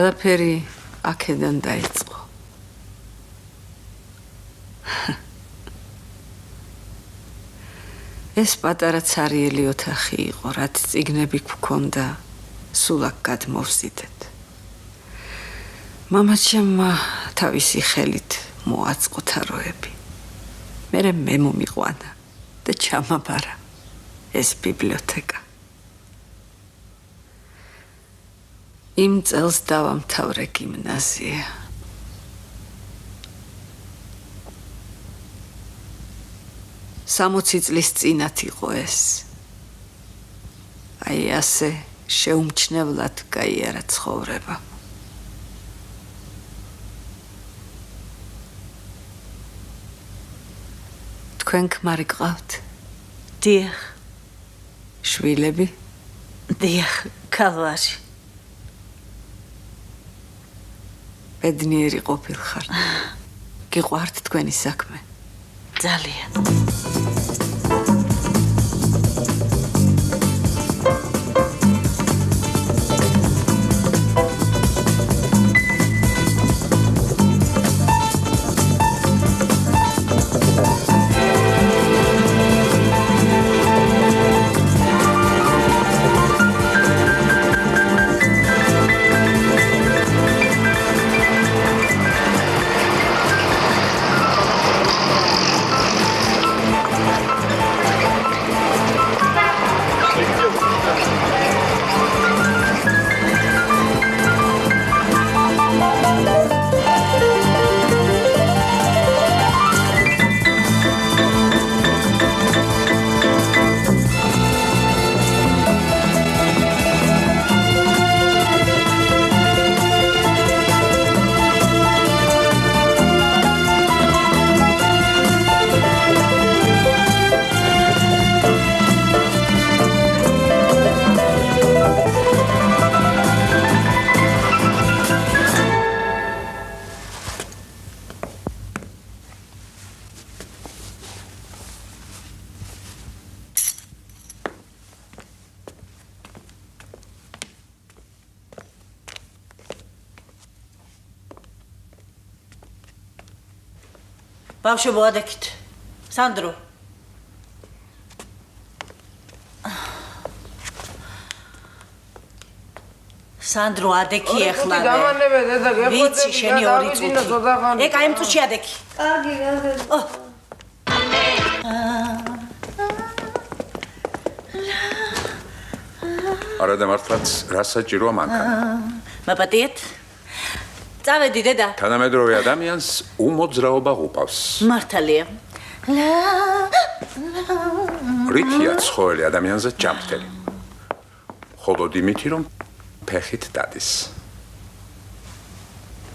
ყველაფერი აქედან დაიწყო. ეს პატარა ცარიელი ოთახი იყო, რაც წიგნები გვქონდა, სულ აქ გადმოვზიდეთ. მამაჩემმა თავისი ხელით მოაწყო თაროები. მერე მე მომიყვანა და ჩამაბარა ეს ბიბლიოთეკა. იმ წელს დავამთავრე გიმნაზია. სამოცი წლის წინათ იყო ეს. აი ასე შეუმჩნევლად გაიარა ცხოვრება. თქვენ ქმარი გყავთ? დიახ. შვილები? დიახ, ქალვარი. ბედნიერი ყოფილხართ. გიყვართ თქვენი საქმე? ძალიან. ბავშვებო, ადექით. სანდრო. სანდრო, ადექი ახლა. გამანებე დედა, ვიცი, შენი ორი წუთი. ეკა, იმ წუთში ადექი. კარგი, არა და მართლაც რა საჭიროა მანქანა? მაპატიეთ? წავედი დედა. თანამედროვე ადამიანს უმოძრაობა უყავს. მართალია. რითია ცხოველი ადამიანზე ჯანმრთელი. ხოლო იმითი რომ ფეხით დადის.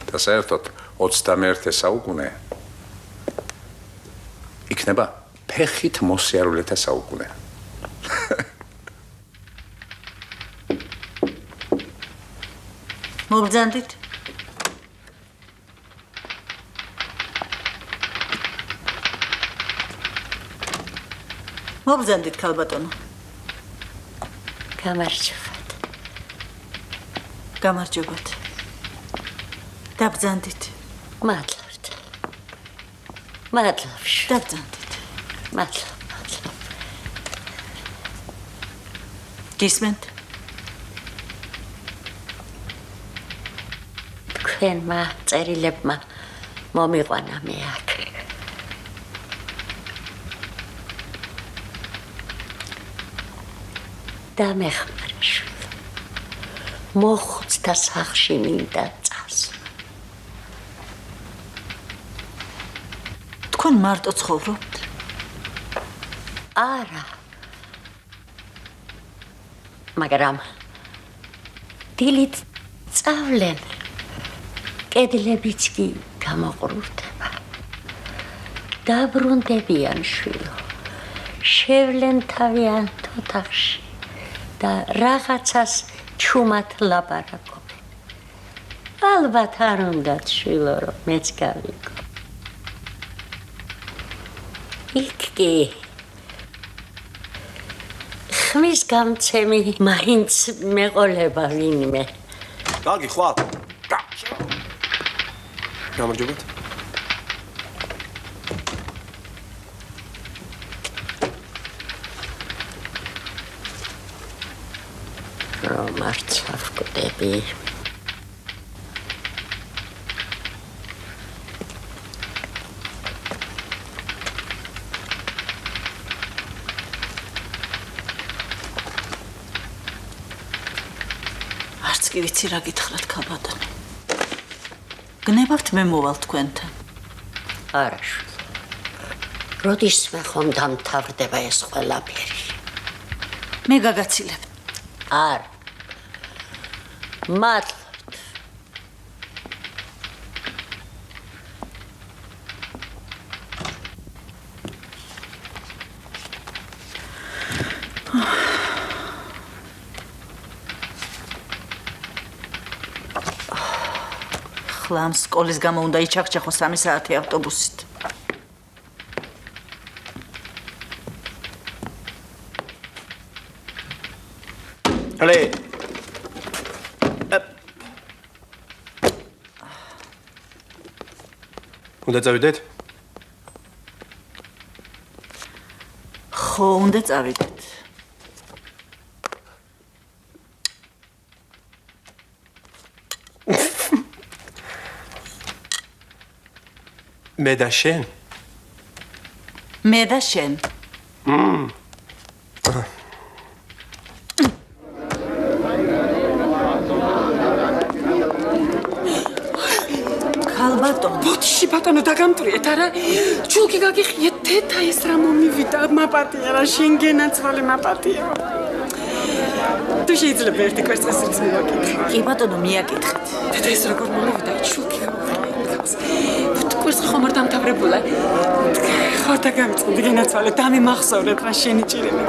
და საერთოდ 21 საუკუნე იქნება ფეხით მოსიარულეთა საუკუნე. მობრძანდით? მობრძანდით, ქალბატონო. გამარჯობათ. გამარჯობათ. დაბრძანდით. მადლობთ. მადლობ. დაბრძანდით. მადლობ. გისმენთ? თქვენმა წერილებმა მომიყვანა მე აქ. და მეხმარა შვილო. მოხუცთა სახლში მინდა წასვლა. თქვენ მარტო ცხოვრობთ? არა. მაგრამ დილით წავლენ. კედლებიც კი გამოყრურდება. დაბრუნდებიან შვილო. შევლენ თავიანთ ოთახში. და რაღაცას ჩუმად ლაპარაკობენ. ალბათ არ უნდათ შვილო რომ მეც გავიგო. იქ კი ხმის გამცემი მაინც მეყოლება ვინმე. კარგი, ხვალ. გამარჯობათ. რომ არც არ ვკვდები. არც კი ვიცი რა გითხრათ ქალბატონო. გნებავთ მე მოვალ თქვენთან. არა შვილი. როდისმე ხომ დამთავრდება ეს ყველაფერი? მე გაგაცილებ. არა. მადლობთ. ხლა ამ სკოლის გამო უნდა იჩახჭახო 3 საათი ავტობუსით. ალე უნდა წავიდეთ? ხო, უნდა წავიდეთ. მე და შენ? მე და შენ. ქალბატონო, ბოთში ბატონო დაგამტვრიეთ არა? ჩულკი გაგიხიეთ თეთა ეს რა მომივიდა მაპატია რა შენგენაცვალე მაპატია. თუ შეიძლება ერთი კვესწრეს მივაკითხე. კი ბატონო, მიაკითხეთ. თეთა ეს როგორ მომივიდა ჩულკი კვესწრე ხომ არ დამთავრებულა? ხო დაგამწყვდი გენაცვალე დამიმახსოვრეთ რა შენი ჭირება.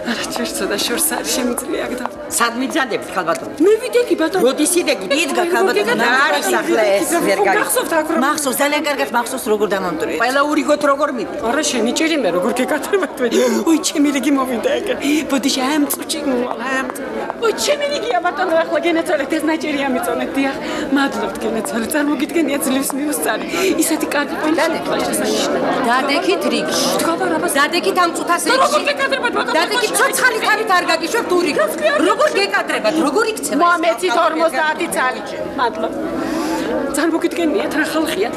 არა ჩერცო და შორს არ შემიძლია აქ და სად მიძანდებთ ქალბატონო? მე ვიდექი ბატონო. როდის იდექი? იდგა ქალბატონო, რა არის ახლა ეს ვერ გახსოვთ აქ რომ მახსოვს, ძალიან კარგად მახსოვს როგორ დამამტვრიეთ. ყველა ურიგოთ როგორ მიდი. არა შენი ჭირიმე როგორ გეკათრებათ მე. ოი ჩემი რიგი მოვიდა ეგ. ბოდიში ამ წუჭი მოვალ ამ. ოი ჩემი რიგია ბატონო ახლა გენაცვალეთ ეს ნაჭერი ამიწონეთ დიახ. მადლობთ გენაცვალე წარმოგიდგენია ძლივს მიუსწარი. ისეთი კარგი პოლიცია შესანიშნავია. დადექით რიგი. დადექით ამ წუთას რიგი. როგორ გეკადრებათ ბატონო? დადექით ცოცხალი თავით არ გაგიშვებთ ურიგ. როგორ გეკადრებათ? როგორ იქცევა? მომეცით 50 წალი. მადლობ. წარმოგიდგენიათ რა ხალხია.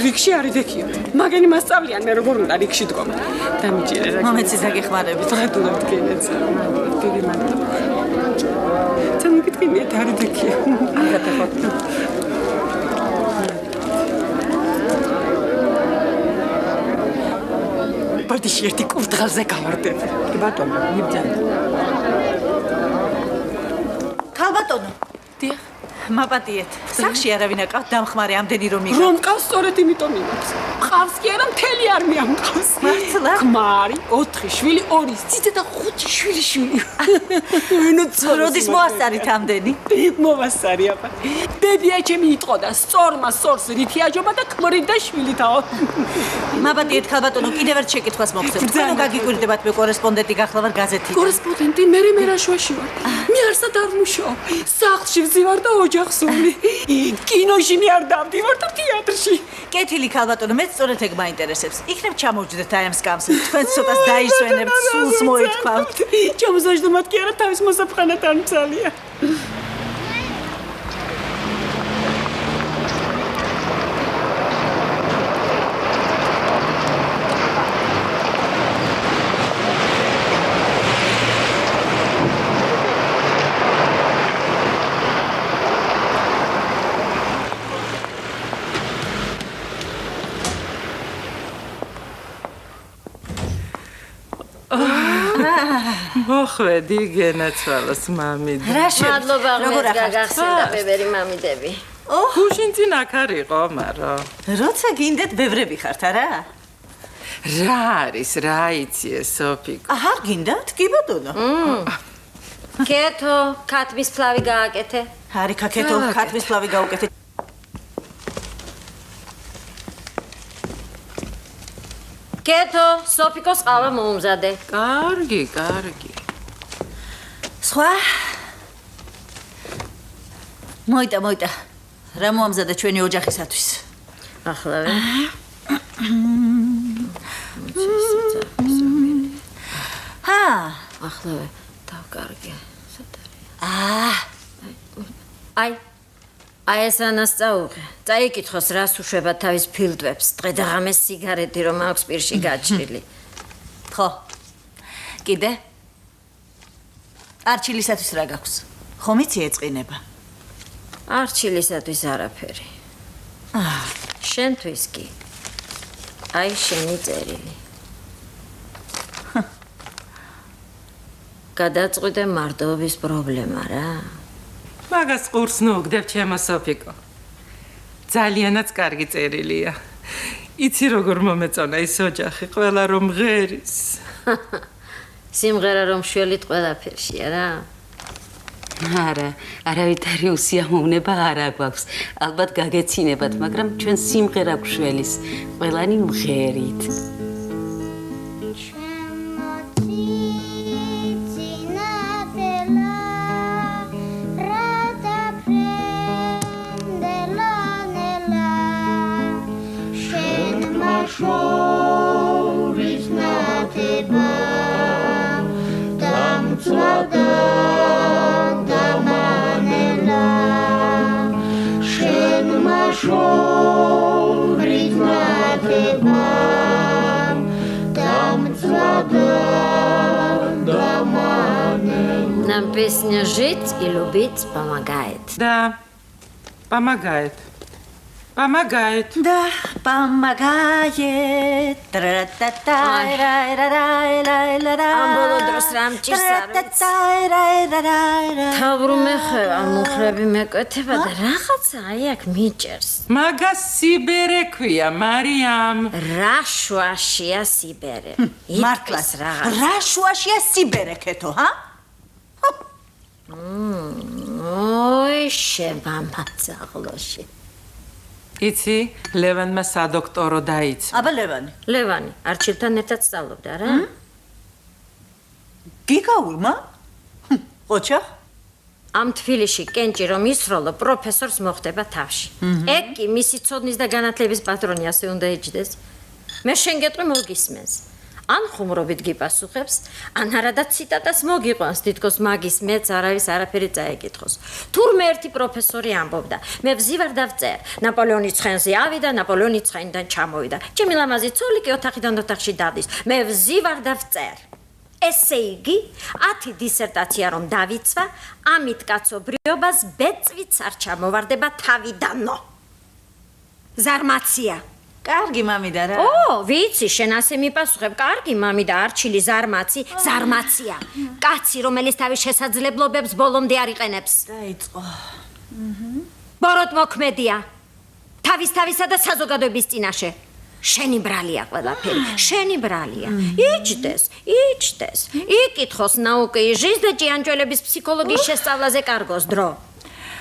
რიგში არ იდექიოთ. მაგენი მასწავლიან მე როგორ უნდა რიგში დგომა. დამიჭირე რა. მომეცი ზაგეხმარებით. მადლობთ გენაცვალე. დიდი მადლობა. წარმოგიდგენიათ არ იდექიო. ბოდიში ერთი კურდღელზე გავარდები. კი ბატონო, მიბძანე. ქალბატონო, დიახ. მაპატიეთ. სახში არავინ აკავთ დამხმარე ამდენი რომ იგო. რომ მყავს სწორედ იმიტომ იმობს. მყავს კი არა მთელი არმია მყავს. მართლა? ქმარი, 4 შვილი, 2 ციცე და 5 შვილი. როდის მოასწარით ამდენი? მოვასწარი აბა. ბებია ჩემი იტყოდა, სწორმა სწორს რითი აჯობა და ქმრიდა შვილითაო. მაპატიეთ ქალბატონო, კიდევ ერთ შეკითხვას მოგხსენებთ. თქვენ გაგიკვირდებათ მე კორესპონდენტი გახლავარ გაზეთიდან. კორესპონდენტი მე რაშუაში ვარ. მე არსად არ მუშაობ. სახლში ვზივარ და ოჯახს ვუმლი. კინოში მე არ დავდივარ და თეატრში. კეთილი ქალბატონო, მეც სწორედ ეგ მაინტერესებს. იქნებ ჩამოვჯდეთ აი ამ სკამს. თქვენ ცოტას დაისვენებთ, სულს მოითქვავთ. ჩამოსაჯდომად კი არა თავის მოსაფრხანად არ მცალია. მოხვედი გენაცვალოს მამიდ. მადლობა როგორ ღმერთს ახართ? გაგახსენდა ბებერი მამიდები. გუშინ წინ აქ არ იყო, მარო. როცა გინდათ ბევრები ხართ, არა? რა არის, რა იცი სოფიკო? არ გინდათ? კი ბატონო. კეთო, ქათმის ფლავი გააკეთე. არიქა კეთო, ქათმის ფლავი გაუკეთე. კეთო, სოფიკოს ყავა მოუმზადე. კარგი, კარგი. სხვა? მოიტა. რა მოამზადა ჩვენი ოჯახისათვის? ახლავე. ჰა, ახლავე დავკარგე. აი ეს ანასწაუღე. წაიკითხოს რას უშვება თავის ფილტვებს. დღე და ღამე სიგარეტი რომ აქვს პირში გაჭრილი. ხო. კიდე? არჩილისათვის რა გაქვს? ხომ იცი ეწყინება? არჩილისათვის არაფერი. შენთვის კი. აი შენი წერილი. გადაწყვიტე მარტოობის პრობლემა რა. მაგას ყურს ნუგდებ ჩემო სოფიკო. ძალიანაც კარგი წერილია. იცი როგორ მომეწონა ის ოჯახი, ყველა რომ ღერის. სიმღერა რომ შველით ყველაფერშია რა. არა, არავითარი უსიამოვნება არ აქვს. ალბათ გაგეცინებათ, მაგრამ ჩვენ სიმღერა გვშველის, ყველანი მღერით. Нам песня «Жить и любить» помогает. Да, помогает. Помогает. Да, помогает. ამ ბოლო დროს რამ ჭირს არის? თავრუმე ხება, მუხრები მეკვეთება და რაღაცა აი აქ მიჭერს. მაგას სიბერე ქვია, მარიამ. რა შუაშია სიბერე? მართლაც რა შუაშია სიბერე ქეთო, ჰა? ოი, შემამაცაღლოში. იცი, ლევანმა სადოქტორო დაიწყო. აბა ლევანი. ლევანი, არჩილთან ერთად სწავლობდა რა? გიგაურმა? ოჩახ? ამ თბილისში კენჭი რომ ისროლო, პროფესორს მოხდება თავში. ეგ კი მისი ცოდნის და განათლების პატრონი ასე უნდა ეჯდეს. მე შენ გეტყვი მოგისმენს. ან ხუმრობით გიპასუხებს, ან არადა ციტატას მოგიყვანს, თითქოს მაგის მეც არავის არაფერი წაეკითხოს. თურმე ერთი პროფესორი ამბობდა, მე ვზივარ და ვწერ. ნაპოლეონის ცხენზე ავიდა, ნაპოლეონი ცხენიდან ჩამოვიდა. ჩემი ლამაზი ცოლი კი ოთახიდან ოთახში დადის. მე ვზივარ და ვწერ. ესე იგი, 10 დისერტაცია რომ დავიცვა, ამით კაცობრიობას ბეწვიც არ ჩამოვარდება თავიდანო. ზარმაცია. კარგი მამიდა რა. ვიცი, შენ ასე მიპასუხებ, კარგი მამი და არჩილი ზარმაცი, ზარმაცია. კაცი, რომელიც თავის შესაძლებლობებს ბოლომდე არ იყენებს. დაიწყო. ბოროტ მოქმედია. თავისა და საზოგადოების წინაშე. შენი ბრალია ყველაფერი, შენი ბრალია. იჭდეს. იკითხოს ნაუკეიჟის და ჭიანჭველების ფსიქოლოგიის შესწავლაზე კარგოს დრო.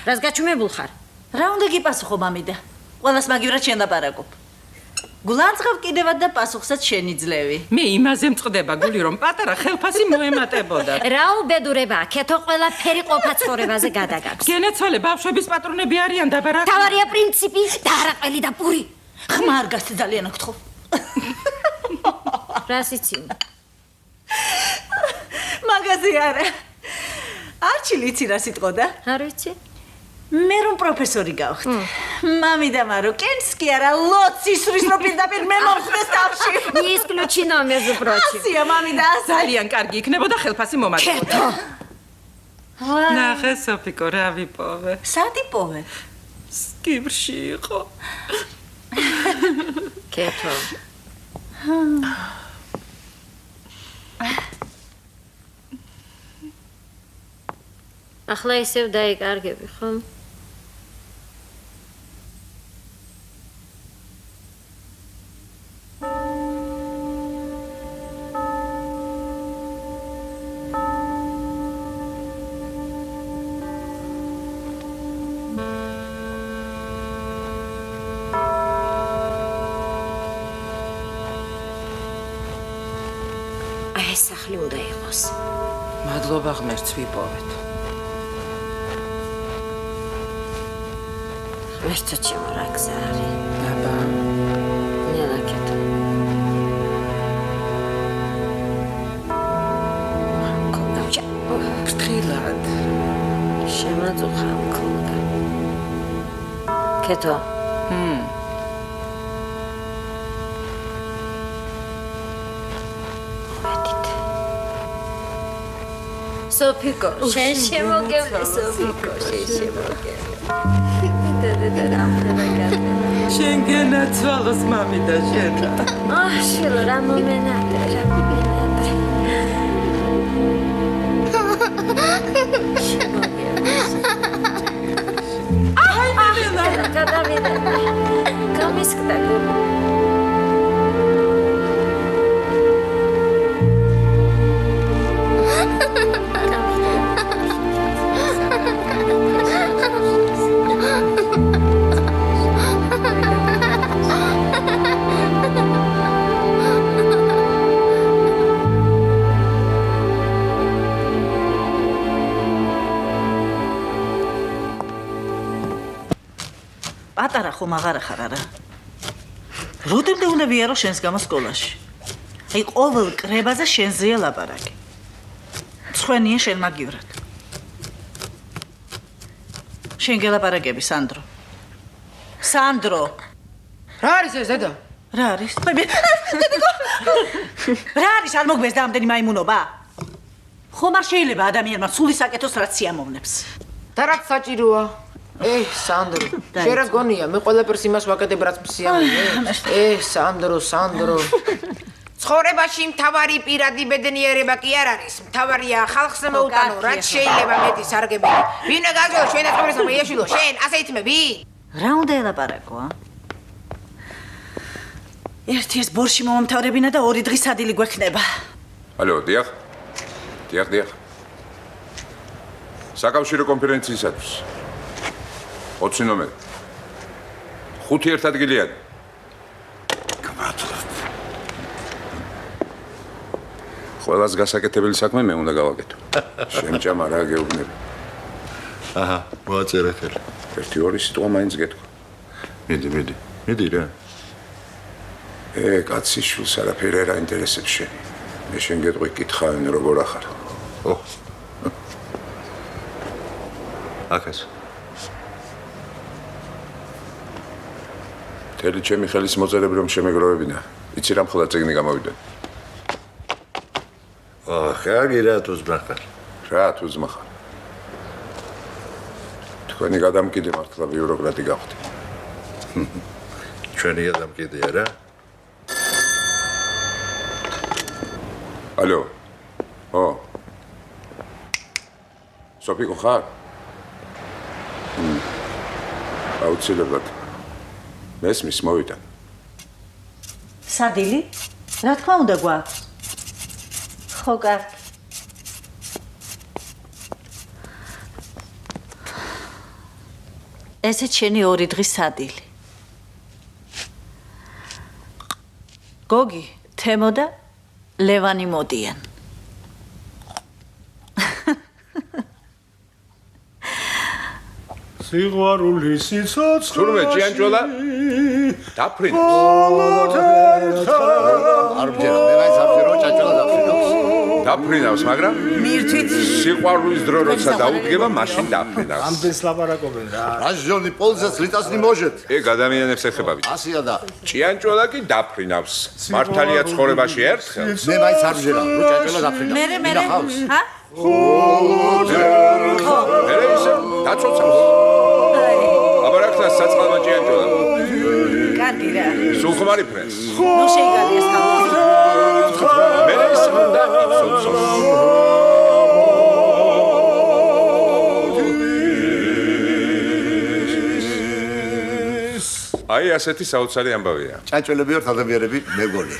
რას გაჩუმებულ ხარ? რა უნდა გიპასუხო მამიდა? ყველას მაგივრად შენ დაპარაკობ. გულანძღავ კიდევაც და პასუხსაც შენი ძლევი. მე იმაზე მწყდება გული რომ პატარა ხელფასი მოემატებოდა. რა უბედურებაა, ქეთო ყველაფერი ყოფა ცხოვრებაზე გადაგაქვს. გენეცვალე ბავშვების პატრონები არიან დაბარაკ. თავარია პრინციპი და არაყელი და პური. ხმარ გასცე ძალიან გთხოვ. რას იცინი? მაგაზე არა. არჩილი იცი რა სიტყოდა? არ ვიცი. მე რომ პროფესორი გავხდ. მამიდა მარო, კენს კი არა, ლოცის რის რო პირდაპირ მე მომხდეს თავში. Не исключено, между прочим. ასია მამიდა, ძალიან კარგი იქნებოდა ხელფასი მომატებოდა. ქეთო. ნახე სოფიკო რა ვიპოვე. სად იპოვე? სკიბრში იყო. ქეთო. ახლა ისევ დაიკარგები, ხო? აი ეს სახლი უნდა იყოს. მადლობა ღმერთს ვიპოვეთ. Esto čemo rakzari. Baba. Nela keto. Konga. ფრთხილად. შემაწუხავ კონგა. Keto. Sofiko, შენ შემოგევლე Sofiko, შენ შემოგევლე. შენ განაცვალოს მამი და შენ. შილო რა მომენატრე, რა მომენატრე. აი მელა. გადავიდე. გამისკდა გული. პატარა ხომ აღარა ხარ არა? როდემდე უნდა ვიარო შენს გამო სკოლაში? აი ყოველ კრებაზე შენზეა ლაპარაკი. მცხვენია შენ მაგივრად. შენ გელაპარაკები სანდრო. სანდრო. რა არის ეს დედა? რა არის? რა არის არ მოგბეს და ამდენი მაიმუნობა? ხომ არ შეიძლება ადამიანმა სული საკეთოს რაც სიამოვნებს. და რაც საჭიროა? სანდრო, შენ რა გონია? მე ყველაფერს იმას ვაკეთებ რაც მსიამოვნებს. სანდრო. ცხოვრებაში მთავარი პირადი ბედნიერება კი არ არის. მთავარია ხალხს მოუტანო, რაც შეიძლება მეტი სარგებელი. ვინმე გაძლო შენ და ცხოვრებასა მეიაშილო, შენ ასე ითმები? რა უნდა ელაპარაკო, ა? ერთი ეს ბორში მომამთავრებინა და 2 დღის ადი გვექნება. ალო, დიახ. საკავშირო კონფერენციისათვის 20 ნომერი. 5 ერთადგილიანი. გმადლობ. ყველას გასაკეთებელი საქმე მე უნდა გავაკეთო. შემჭამა რა გეუბნები. აჰა, მოაწერე ხელი. 1-2 სიტყვა მაინც გეთქვა. მიდი რა. კაცი შვილს არაფერი არ აინტერესებს შენ. მე შენ გეტყვი კითხავენ როგორ ახარ. აკას. თელი ჩემი ხელის მოწერები რომ შემეგროვებინა. იცი რა მხოლოდ წიგნი გამოვიდა. ხაგი რა თუზმახარ. რა თუზმახარ. თქვენი გადამკიდე მართლა ბიუროკრატი გავხდი. ჩვენი გადამკიდეა რა. ალო. სოფიკო ხარ? აუცილებლად. მესმის მოვიდა. სადილი? რა თქმა უნდა გვაქვს. ხო, კარგი. ესეც შენი 2 დღის სადილი. გოგი, თემო და ლევანი მოდიან. სიყვარული სიცოცხლე. თურმე ჭიანჭველა? დაფრინე. არ ვჯერა, მე მაინც არ ვჯერო ჭიანჭველა დაფრინავს. დაფრინავს, მაგრამ მირთვით სიყვარულის დრო როცა დაუდგება, მაშინ დაფრინავს. ამდენს ლაპარაკობენ რა. რაჟონი პოლზას ლიტას ნიმოჟეთ. ადამიანებს ეხება ვიცი. ასია და ჭიანჭველა კი დაფრინავს. მართალია ცხოვრებაში ერთხელ. მე მაინც არ ვჯერა, რო ჭიანჭველა დაფრინავს. მე ჰა? მერე ისე დაწოცავს. აბარაკნას საწყალმა ჭიანჭველა. კარგი რა. სულ ხმარი ფრენს. ნუ შეიგალია სკალო. მერე ისე უნდა იცოცხლოს. აი ასეთი საოცარი ამბავია. ჭიანჭველები ვართ ადამიანები, მეგონი.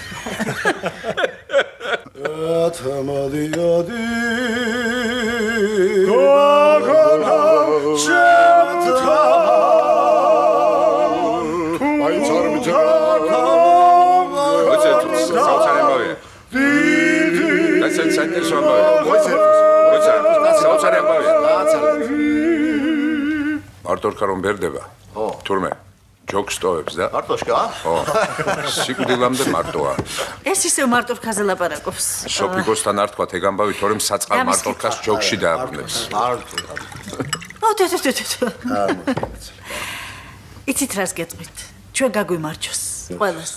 ათამადიადი გოგონა შევთა აი წარმიჯა ოце საოცარი ამბავია. ასე საინტერესო ამბავია. ოце საოცარი ამბავია. მარტო რკა რომ ბერდება. თურმე ჯოკს ტოვებს და მარტოშკა? ხო. სიკვდილამდე მარტოა. ეს ისევ მარტოხაზე ლაპარაკობს. სოფიკოსთან არ თქვათ ეგ ამბავი, თორემ საწყალ მარტოხას ჯოგში დააბრუნებს. იცით რას გეტყვით? ჩვენ გაგვიმარჯოს. ყველას.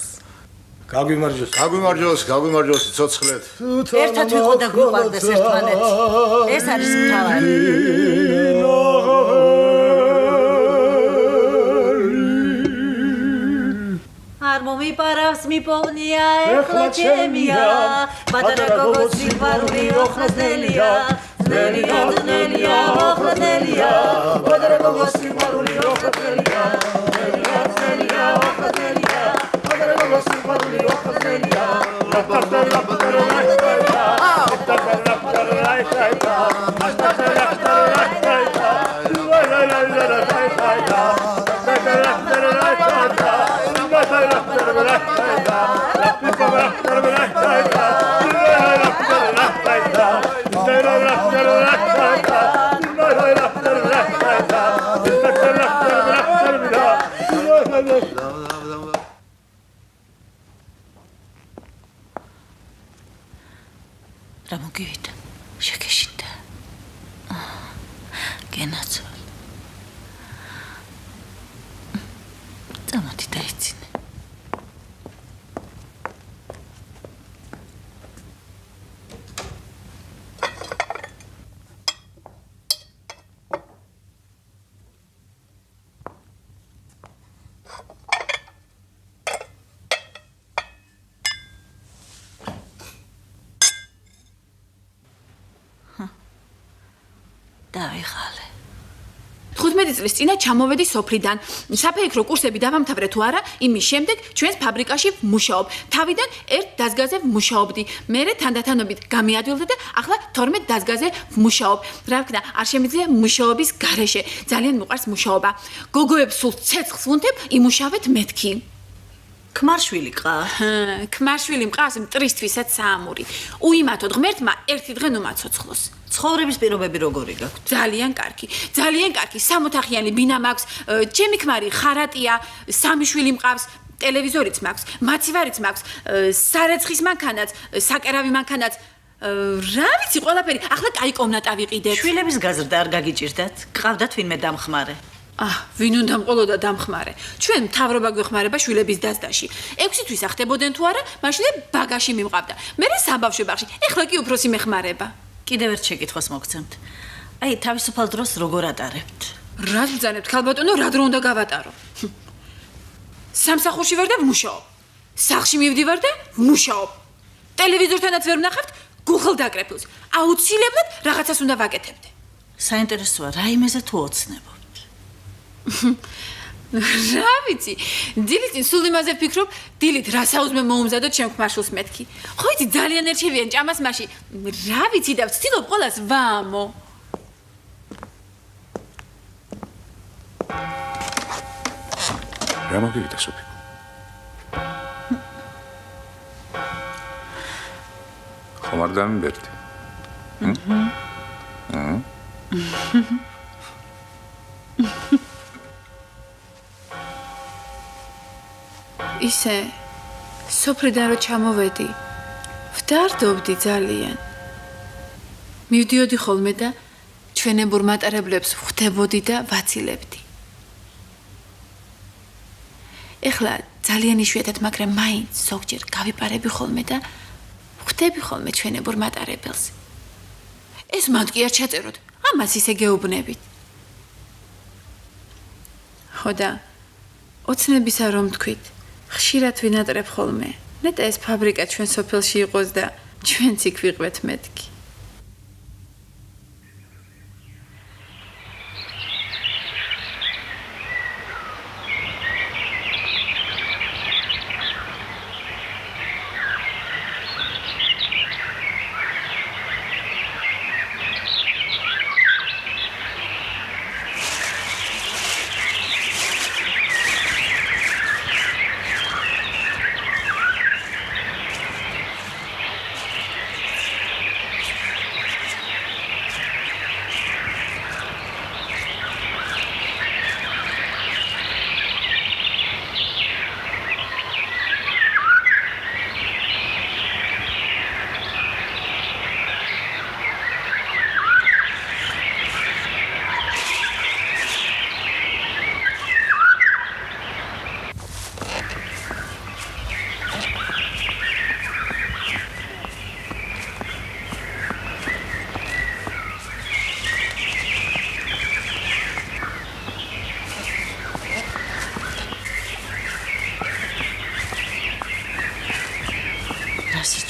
გაგვიმარჯოს, ცოცხლეთ. ერთად ვიყო და გვიყვარდეს ერთმანეთი. ეს არის მთავარი. არ მომიპარავს მიპოვნია ეხლა ჩემია პატარა გოგოს სიყვარული ოხრაზელია ძნელია ოხრაზელია პატარა გოგოს სიყვარული ოხრაზელია ძნელია ოხრაზელია პატარა გოგოს სიყვარული ოხრაზელია რა მოგივიდა? შეგეშინდა. გენაცვალ. წამოდი დაიცინე. დავიღალე. 15 წლის წინა ჩამოვედი სოფლიდან. საფეიქრო კურსები დავამთავრე თუ არა, იმის შემდეგ ჩვენს ფაბრიკაში ვმუშაობ. თავიდან ერთ დაზგაზე ვმუშაობდი. მერე თანდათანობით გამიადვილდა და ახლა 12 დაზგაზე ვმუშაობ. რა ვქნა, არ შემიძლია მუშაობის გარეშე. ძალიან მიყვარს მუშაობა. გოგოებს სულ ცეცხლს ვუნთებ, იმუშავეთ მეთქი. ქმარშვილი ყა? ქმარშვილი მყავს მტრისთვისაც საამური. უიმათოდ ღმერთმა ერთი დღე ნუმაცოცხლოს. ცხოვრების პირობები როგორი გაქვთ? ძალიან კარგი. ძალიან კარგი. 60-ოთახიანი ბინა მაქვს. ჩემი ქმარი ხარატია, 3 შვილი მყავს. ტელევიზორიც მაქვს, მაცივარიც მაქვს, სარეცხის მანქანაც, საკერავი მანქანაც. რა ვიცი, ყველაფერი. ახლა კაი კომნატა ვიყიდეთ. შვილების გაზრდა არ გაგიჭირდათ? ყავდათ ვინმე დამხმარე? ვინ უნდა მყოლოდა დამხმარე? ჩვენ მთავრობა გვეხმარება შვილების დასდაში. 6 თვის ახდებოდნენ თუ არა, მაშინ ბაგაში მიმყავდა. მერე საბავშვო ბაღში. ეხლა კი უფროსი მეხმარება. კიდევ ერთ შეკითხვას მოგცემთ. აი, თავისუფალ დროს როგორ ატარებთ? რა ბრძანებთ, ქალბატონო, რა დრო უნდა გავატარო? სამსახურში ვარ და ვმუშაობ. სახლში მივდივარ და ვმუშაობ. ტელევიზორთანაც ვერ ვნახავთ გუხლ დაკრეფილს. აუცილებლად რაღაცას უნდა ვაკეთებდე. საინტერესოა, რა იმეზე თუ ოცნებობთ? რა ვიცი, დილით სულ იმაზე ვფიქრობ, დილით რა საუზმე მოუმზადოთ ჩემ ქმარშვილს მეთქი. ხო იცი, ძალიან ერჩევიან ჭამას მასში. რა ვიცი და ვცდილობ ყველას ვაამო. რა მოგივიდა სოფიკო? ხომ არ დამიბერდი? ისე სოფლიდან რო ჩამოვედი, ვდარდობდი ძალიან. მივდიოდი ხოლმე და ჩვენებურ მატარებლებს ვხვდებოდი და ვაცილებდი. ეხლა ძალიან იშვიათად, მაგრამ მაინც ზოგჯერ გავიპარები ხოლმე და ვხვდები ხოლმე ჩვენებურ მატარებელს. ეს მანდ კი არ ჩაწეროთ, ამას ისე გეუბნებით. ხო და ოცნებისა რომ თქვით, ხშირად ვინატრებ ხოლმე. ნეტა ეს ფაბრიკა ჩვენ სოფელში იყოს და ჩვენც იქ ვიყვეთ მეთქი.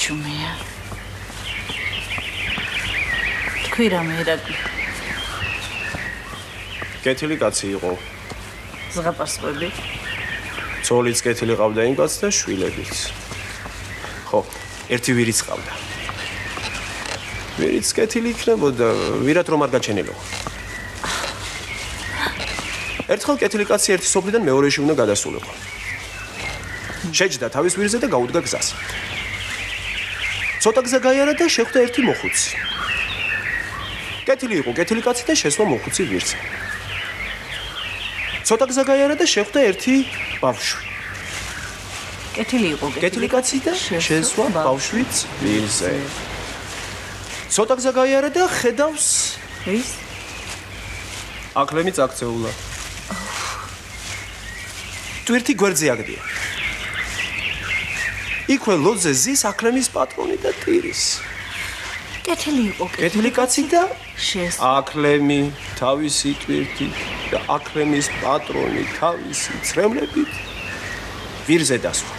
გაჩუმია. თქვი რამე ირაკლი. კეთილი კაცი იყო. ზღაპარსყვები. ცოლიც კეთილი ყავდა იმ კაცს და შვილებიც. ხო, ერთი ვირიც ყავდა. ვირიც კეთილი იქნებოდა, ვირად რომ არ გაჩენილო. ერთხელ კეთილი კაცი ერთი სოფლიდან მეორეში უნდა გადასულიყო. შეჯდა თავის ვირზე და გაუდგა გზას. ცოტა გზა გაიარა და შეხვდა ერთი მოხუცი. კეთილი იყო, კეთილი კაცი და შესვა მოხუცი ვირზე. ცოტა გზა გაიარა და შეხვდა ერთი ბავშვი. კეთილი იყო, კეთილი კაცი და შესვა ბავშვიც ვირზე. ცოტა გზა გაიარა და ხედავს ვის? აკლემი წაქცეულა. ტვირთი გვერდზე აგდია. იქვე ლოძზე ზის აკლემის პატრონი და ტირის. კეთილი იყო, კეთილი კაცი და შესვა. აკლემი თავისი ტვირთი და აკლემის პატრონი თავისი ცრემლებით ვირზე დასვა.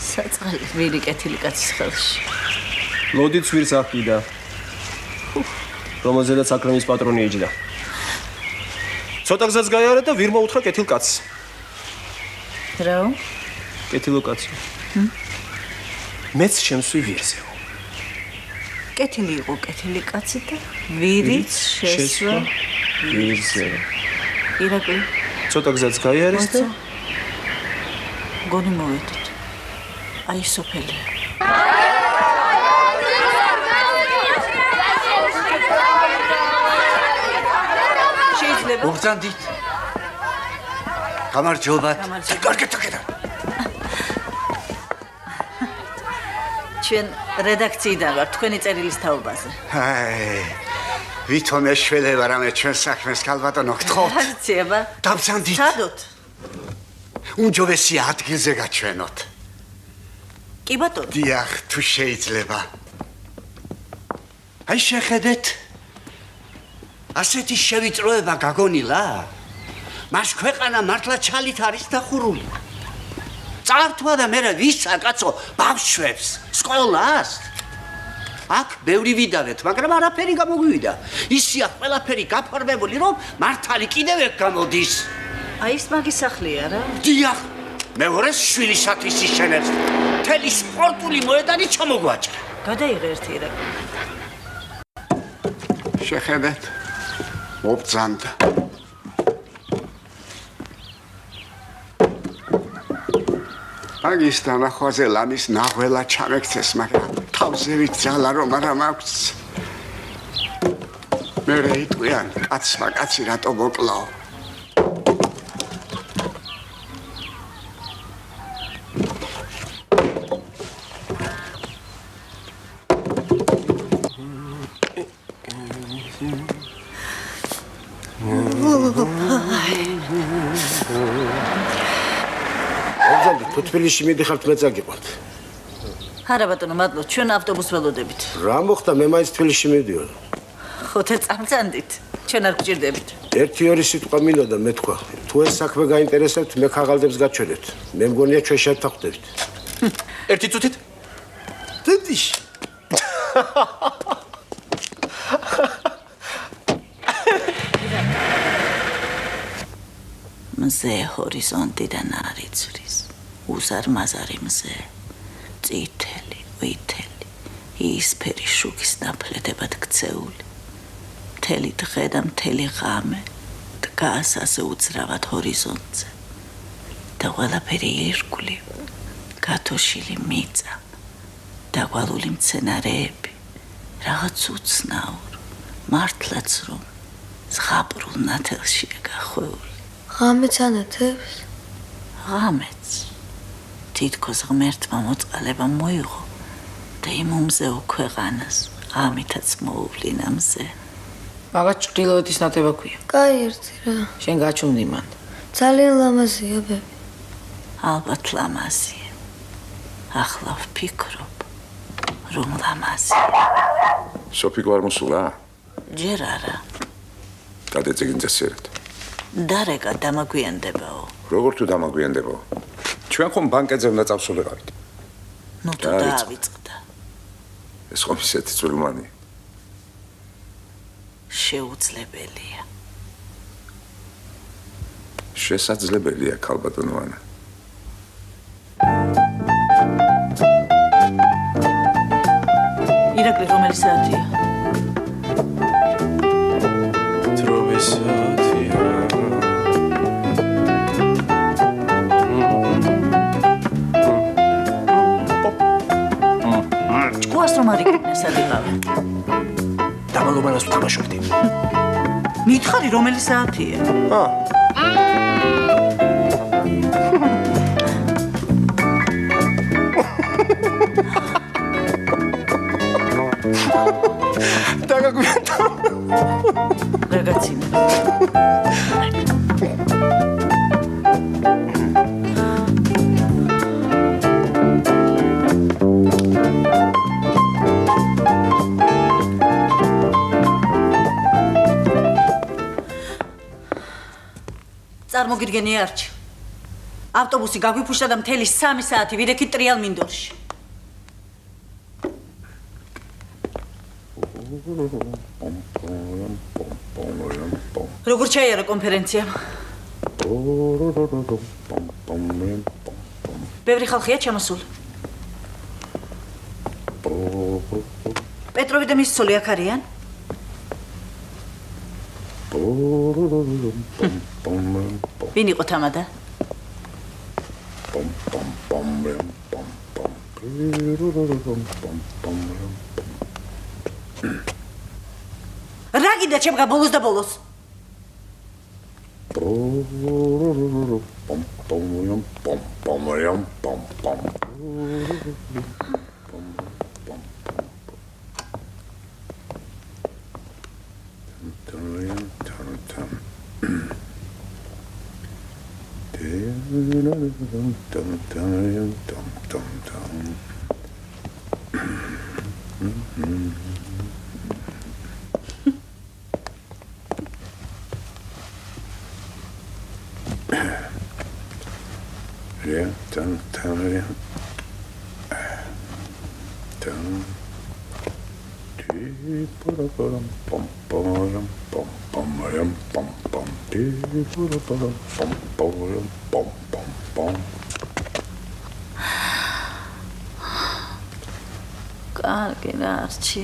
საწყალი ვირი კეთილი კაცის ხელში. ლოდიც ვირს აყიდა. რომელზედაც აკლემის პატრონი იჯდა. ცოტა გზაც გაიარა და ვირმა უთხრა კეთილ კაცს. რა? კეთილო კაცო. მეც შემსვი ვირზეო. კეთილი იყო, კეთილი კაცი და ვირიც შესვა ვირზე. ირაკლი. ცოტა გზაც გაიარეს და გონი მოვედით. აი სოფელია. შეიძლება მოგწანდით. გამარჯობათ. კარგით აკეთა. ჩვენ რედაქციიდან ვარ, თქვენი წერილის თაობაზე. აი, ვითომ ეშველება რამე ჩვენ საქმეს ქალბატონო გთხოვთ. არცება. დამცანდით. სადოთ? უმჯობესი ადგილზე გაჩვენოთ. კი ბატონო. დიახ, თუ შეიძლება. აი შეხედეთ. ასეთი შევიწროება გაგონილა? მას ქვეყანა მართლა ჩალით არის დახურული. წართვა და მერე ვისა კაცო ბავშვებს სკოლას? აქ ბევრი ვიდავეთ, მაგრამ არაფერი გამოგვივიდა. ისია ყველაფერი გაფორმებული, რომ მართალი კიდევ ეგ გამოდის. აი ეს მაგის სახლია რა? დიახ, მეორე შვილისათვის იშენებს. მთელი სპორტული მოედანი ჩამოგვაჭრა. გადაიღე ერთი ირაკლი. შეხედეთ. მობძანდა. მაგის დანახვაზე ლამის ნაღველა ჩამექცეს, მაგრამ თავზე ვიცალა რომ არა მაქვს. მე რეიტყვიან, კაცმა კაცი რატო მოკლაო? თუ თბილისში მიდიხართ მე წაგიყვანთ. არა ბატონო, მადლობ, ჩვენ ავტობუსს ველოდებით. რა მოხდა, მე მაინც თბილისში მივდივარ. ხოთე წამწანდით. ჩვენ არ გჭირდებით. ერთი-ორი სიტყვა მინდა და მეთქვა. თუ ეს საქმე გაინტერესებთ, მე ქაღალდებს გაჩვენებთ. მე მგონია ჩვენ შევთანხმდებით. ერთი წუთით? დედიშ. მზე ჰორიზონტიდან არიცვრის. უზარმაზარი მზე. წითელი, ვითელი, იისფერი შუქის ნაფლედებად ქცეული. მთელი დღე და მთელი ღამე დგას ასე უძრავად ჰორიზონტზე. და ყველაფერი ირგვლივ, გათოშილი მიწა, დაგვალული მცენარეები, რაღაც უცნაურ, მართლაც რომ ზღაპრულ ნათელშია გახვეული. ღამეც ანათებს? ღამეც. თითქოს ღმერთმა მოწყალება მოიღო და იმ უმზეო ქვეყანას ღამითაც მოუვლინა მზე. მაგას ჭრილოეთის ნათება ქვია. კაი ერთი რა. შენ გაჩუმდი მან. ძალიან ლამაზია ბები. ალბათ ლამაზია. ახლა ვფიქრობ, რომ ლამაზია. სოფი გვარმოსულა? ჯერ არა. გადაწიგინდა სერეთ. დარეკა დამაგვიანდებაო. როგორ თუ დამაგვიანდებაო? ჩვენ ხომ ბანკეთზე უნდა წავსულიყავით. ნუ თუ დაავიწყდა. ეს ხომ ისეთი წვრილმანი. შეუძლებელია. შესაძლებელია, ქალბატონო ანა. ირაკლი რომელი საათია? დროის საათია. ჭკუას რომ არ იქნება სადიყავი. დამალობანას ვთამაშობდი. მითხარი რომელი საათია? დაგაგვიანდა. რაგაცინა. წარმოგიდგენი არჩი. ავტობუსი გაგვიფუშა და მთელი 3 საათი ვიდექით ტრიალ მინდორში. როგორ ჩაიარა კონფერენცია? ბევრი ხალხია ჩამოსული. პეტროვი და მისი ცოლი აქ არიან? ვინ იყო თამადა? რა გინდა ჩემგან ბოლოს და ბოლოს? კარგი რა არჩი.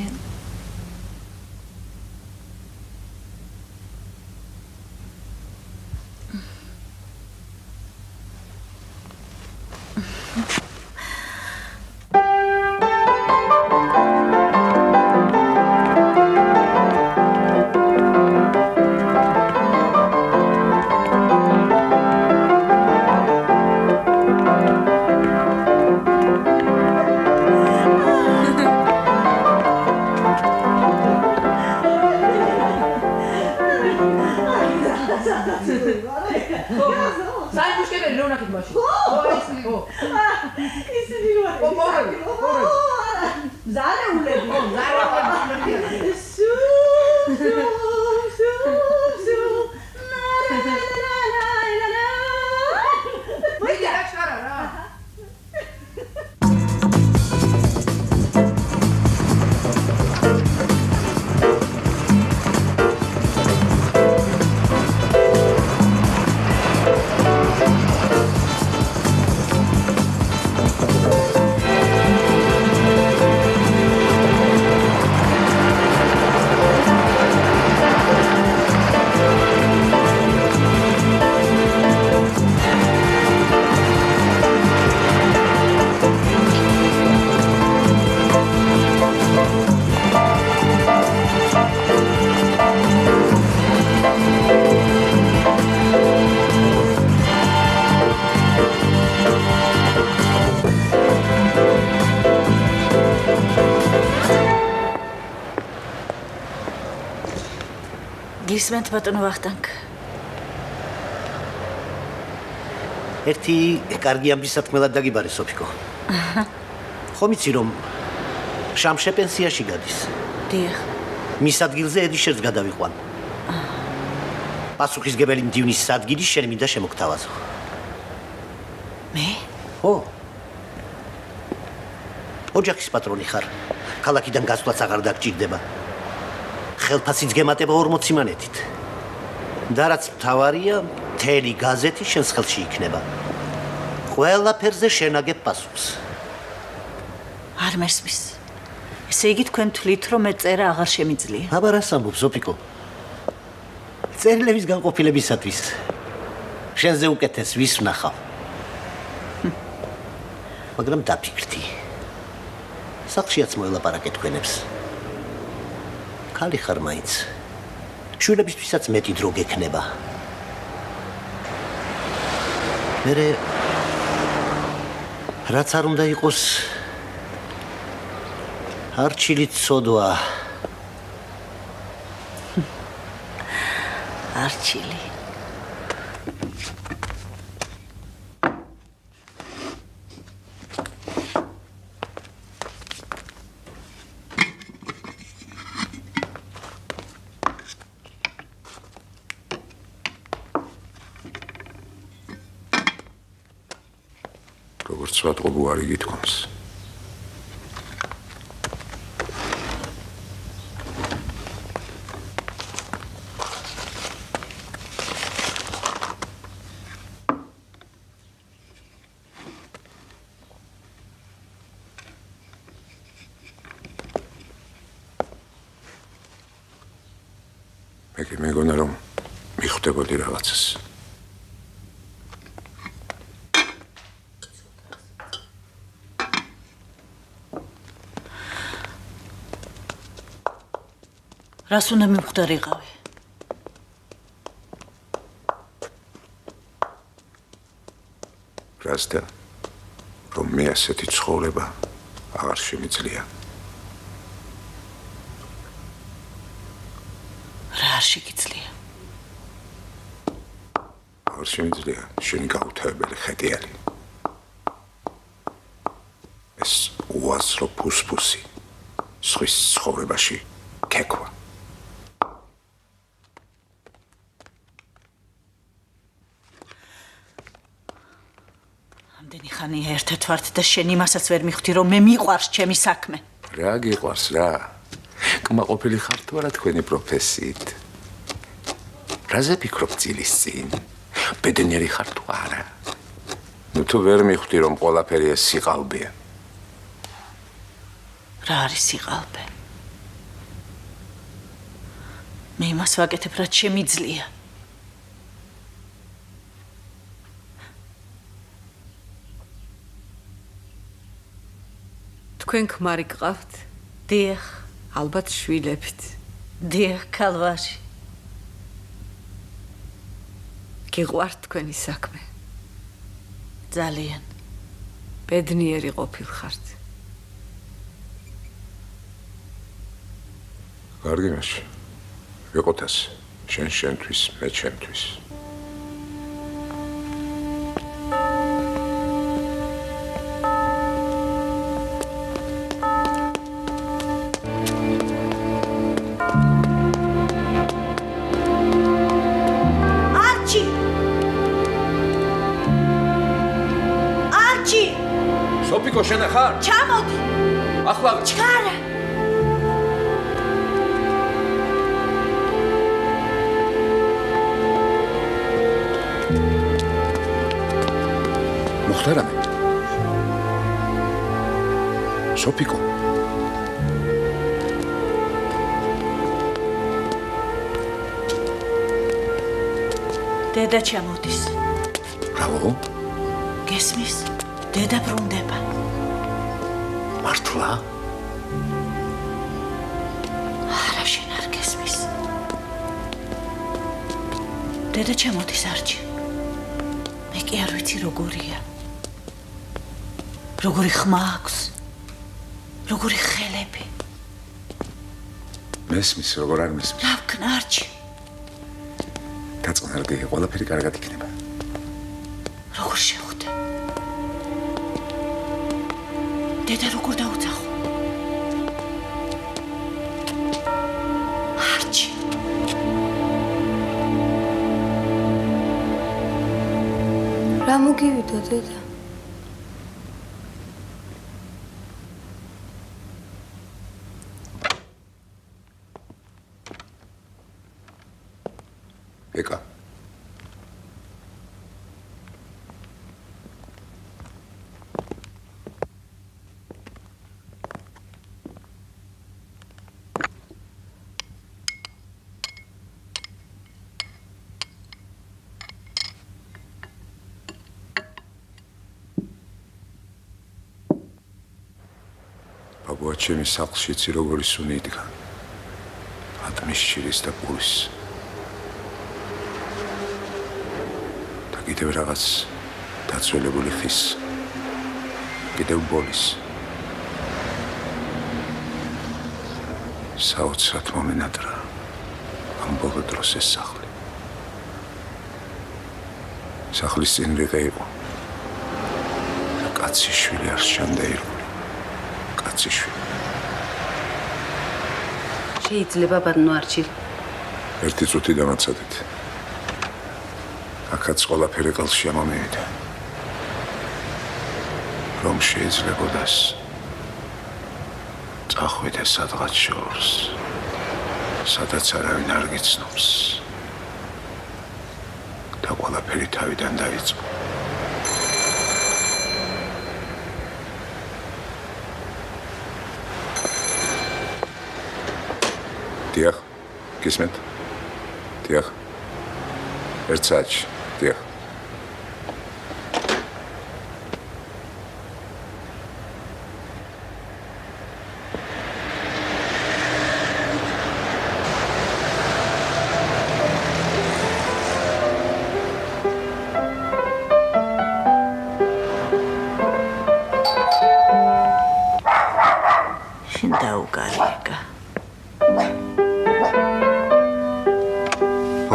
გისმენთ ბატონო ვახტანგ. ერთი კარგი ამბის სათქმელად დაგიბარე სოფიკო. ხომ იცი რომ შამშე პენსიაში გადის? დიახ. მის ადგილზე ედიშერს გადავიყვან. პასუხისგებელი მდივნის სადგილი შენ მინდა შემოგთავაზო. მე? ხო. ოჯახის პატრონი ხარ. ქალაქიდან გასვლაც აღარ დაგჭირდება. ხელფასიც გემატება 40 მანეთით. და რაც მთავარია, მთელი გაზეთი შენს ხელში იქნება. ყველაფერზე შენაგებ პასუხს. არ მესმის. ესე იგი თქვენ თვლით, რომ მე წერა აღარ შემიძლია? აბა რას ამბობ, სოფიკო? წერილების განყოფილებისათვის შენზე უკეთეს ვის ვნახავ? მაგრამ დაფიქრდი. სახლშიაც მოელაპარაკე თქვენებს. ქალი ხარ მაინც. შვილებისთვისაც მეტი დრო გექნება. მერე რაც არ უნდა იყოს არჩილით სოდვა. არჩილი. როგორც ვატყობ უარი გითხოვს. მე მეგონა რომ მიხვდებოდი რაღაცას. რას უნდა მივხვდარიყავი? რას და რომ მე ასეთი ცხოვრება აღარ შემიძლია. რა არ შეგიძლია? აღარ შემიძლია შენი გაუთავებელი ხეტიალი. ეს უაზრო ფუსფუსი სხვის ცხოვრებაში ქექვა. ამდენი ხანია ერთად ვართ და შენ იმასაც ვერ მიხვდი, რომ მე მიყვარს ჩემი საქმე. რა გიყვარს რა? კმაყოფილი ხარ თუ არა თქვენი პროფესიით? რაზე ფიქრობ წილის წინ? ბედნიერი ხარ თუ არა? ნუ თუ ვერ მიხვდი რომ ყველაფერი ეს სიყალბეა. რა არის სიყალბე? მე იმას ვაკეთებ, რაც შემიძლია. თქვენ ქმარი გყავთ? დიახ, ალბათ შვილებით. დიახ, ქალვაში. გიყვართ თქვენი საქმე? ძალიან. ბედნიერი ყოფილხართ. კარგი მაშინ. ვიყოთ შენ შენთვის, მე ჩემთვის. სოფიკო შენ ხარ? ჩამოდი. ახლა ჩქარა. მოხდარამე. სოფიკო. დედა ჩამოდის. რავო? გესმის? დედა ბრუნდება. მართლა? არა, შენ არ გესმის. დედა ჩამოდის არჩი. მე კი არ ვიცი როგორია. როგორი ხმა აქვს. როგორი ხელები. მესმის, როგორ არ მესმის? რა ვქნა არჩი? დაწყნარდი, ყველაფერი კარგად იქნება. როგორ შევხვდე? დედა როგორ დაუძახო? არჩი. რა მოგივიდა დედა? აბოა ჩემი სახლში იცი როგორი სუნი იდგა ატმის შირის და პურის და კიდევ რაღაც დაცველებული ხის კიდევ ბოლის საოცრად მომენატრა ამ ბოლო დროს ეს სახლი სახლის წინ რიყე იყო და კაცი შვილი არ შანდა ირგული კაცი შვილი შეიძლება ბატონო არჩილ ერთი წუთი დამაცადეთ აქაც ყველაფერი ყელში ამომივიდა რომ შეიძლებოდას წახვიდე სადღაც შორს სადაც არავინ არ გიცნობს და ყველაფერი თავიდან დაიწყო დიახ გისმენთ დიახ ერთ საათში დიახ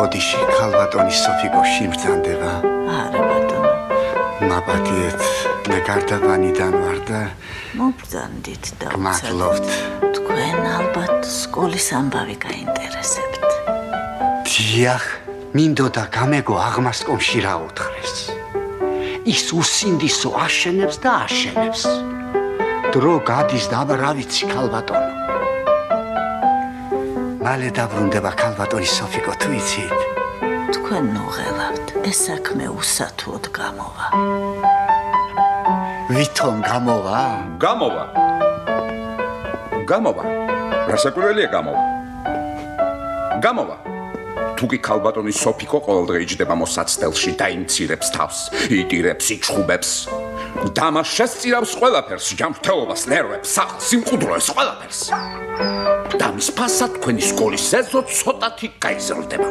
ოდიში ქალბატონის სოფიკოში მბრძანდება? არა ბატონო. მაბადიეთ, მე გარდაბანიდან ვარ და მობრძანდით და მადლობთ. თქვენ ალბათ სკოლის ამბავი გაინტერესებთ. დიახ, მინდოდა გამეგო აღმასკომში რა უთხრეს. ის უსინდისო აშენებს და აშენებს. დრო გადის და აბა რა ვიცი ქალბატონო. მალე დაბრუნდება ქალბატონის სოფიკო თუ იცით? თქვენ ნუღელავთ, ეს საქმე უსათუოდ გამოვა. ვითომ გამოვა? გამოვა. რასაკვირველია გამოვა. გამოვა. თუკი ქალბატონის სოფიკო ყოველდღე იჯდება მოსაცდელში და იმცირებს თავს, იტირებს, იჩხუბებს. დამას შესწირავს ყველაფერს, ჯანმრთელობას, ნერვებს, სახლს, სიმყუდროებს, ყველაფერს. და მის ფასად თქვენი სკოლის ეზო ცოტათი გაიზრდება.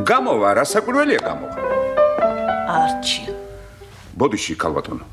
გამოვა, რასაკვირველია გამოვა. არჩი. ბოდიში ქალბატონო.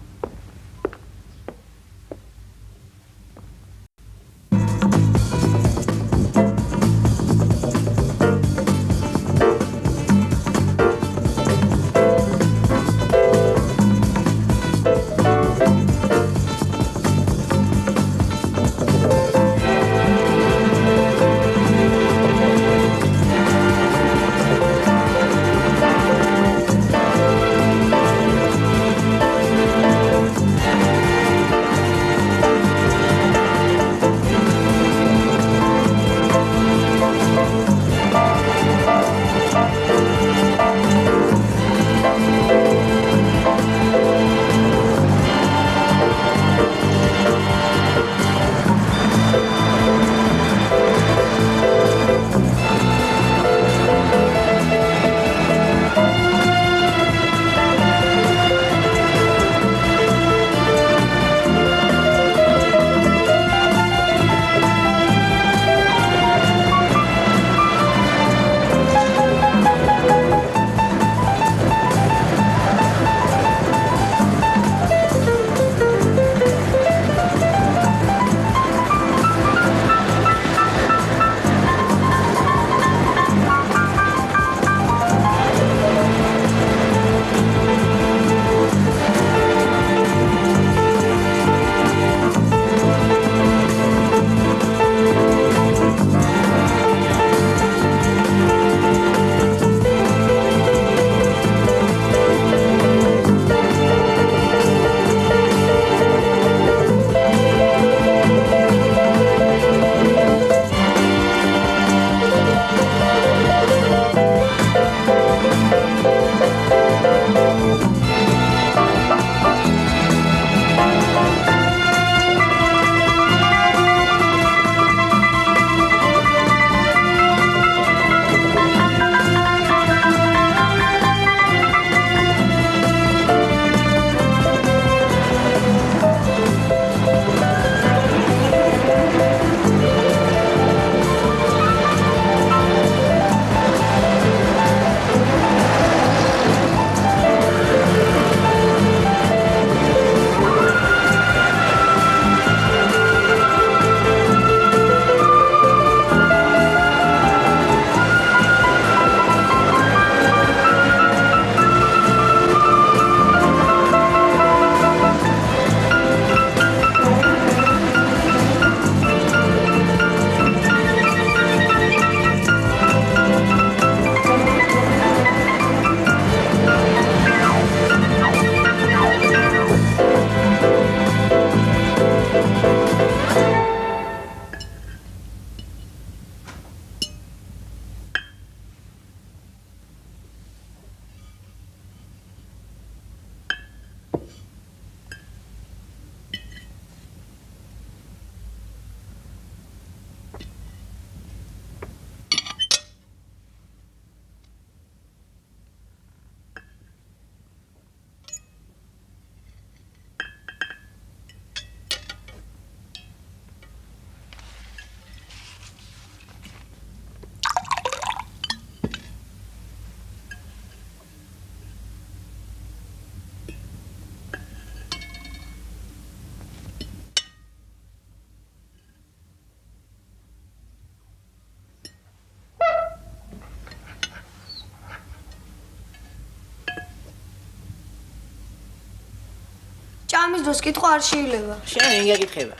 ამის დროს კითხვა არ შეიძლება. შენ ვინ გეკითხება?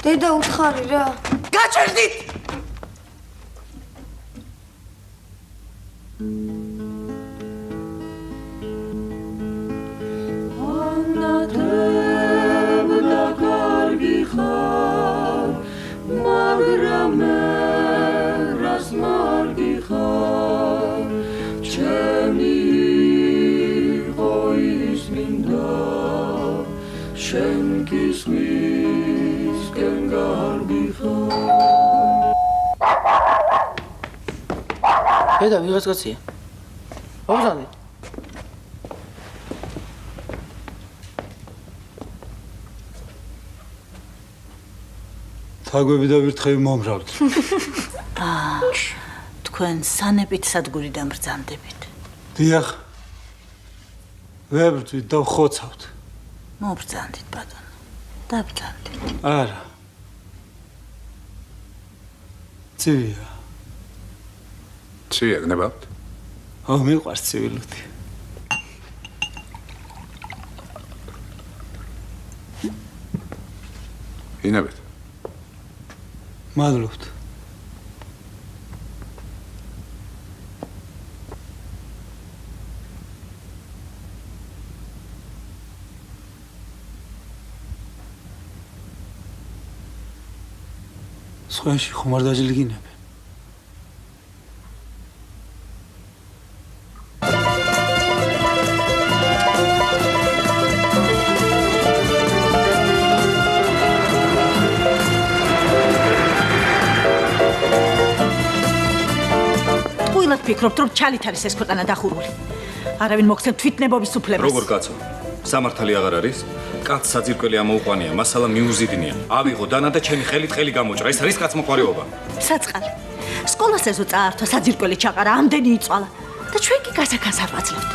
დედა უთხარი რა. გაჩერდით! დედა ვიღაც კაცია. მოგზავნით. თაგვები და ვირთხები მომრავლთ. თქვენ სანებით სადგურიდან ბრძანდებით. დიახ. ვებრთვით და ვხოცავთ. მობრძანდით ბატონო. დაბრძანდით. არა. ცივია. ცივია გნებავთ? მიყვარს ცივილოთი. ინებეთ. მადლობთ. სხვაში ხომ არ დაჯილიგინებ? ფიქრობთ რომ ჩალით არის ეს ქვეყანა დახურული. არავინ მოგცემ თვითნებობის უფლებას. როგორ კაცო? სამართალი აღარ არის? კაც საძირკველი ამოუყვანია, მასალა მიუზიდნია. ავიღო დანა და ჩემი ხელით ხელი გამოჭრა. ეს არის კაცმოყვარეობა. საწყალი. სკოლას ეზო წაართვა საძირკველი ჩაყარა, ამდენი იწვალა და ჩვენ კი გასაკანს არ ვაძლევთ.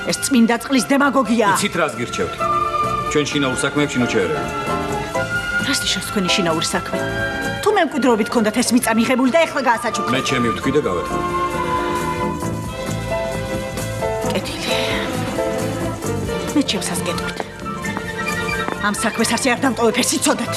ეს წმინდა წყლის დემაგოგია. იცით რას გირჩევთ? ჩვენ შინაურ საქმეებში ნუ ჩაერევით. რას ნიშნავს თქვენი შინაური საქმე? თუ მე მკვიდრობით გქონდათ ეს მიწა მიღებული და ეხლა გაასაჩუქრეთ. მე ჩემი ვთქვი და გავეთქვი. მე ჩემსაც გეტყვით. ამ საქმეს ასე არ დამტოვებ, ეს იცოდეთ.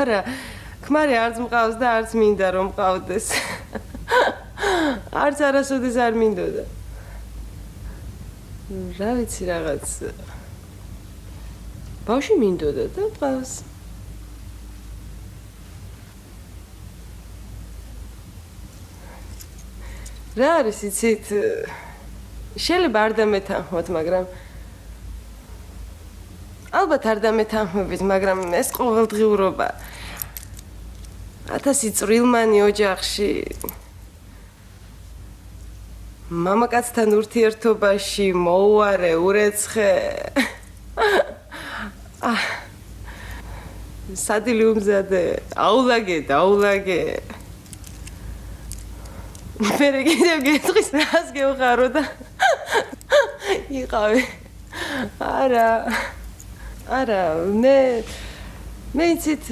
არა, ქმარი არც მყავს და არც მინდა რომ მყავდეს. არც არასოდეს არ მინდოდა. რა ვიცი რაღაც. ბავშვი მინდოდა და მყავს. რა არის იცით? შეიძლება არ დამეთანხმოთ, მაგრამ ალბათ არ დამეთანხმებით, მაგრამ ეს ყოველდღიურობა. 1000 წვრილმანი ოჯახში. მამაკაცთან ურთიერთობაში მოუარე, ურეცხე. სადილი უმზადე, აულაგე. მე კიდევ გეწყის რას გევხარო და იყავი. არა, მე იცით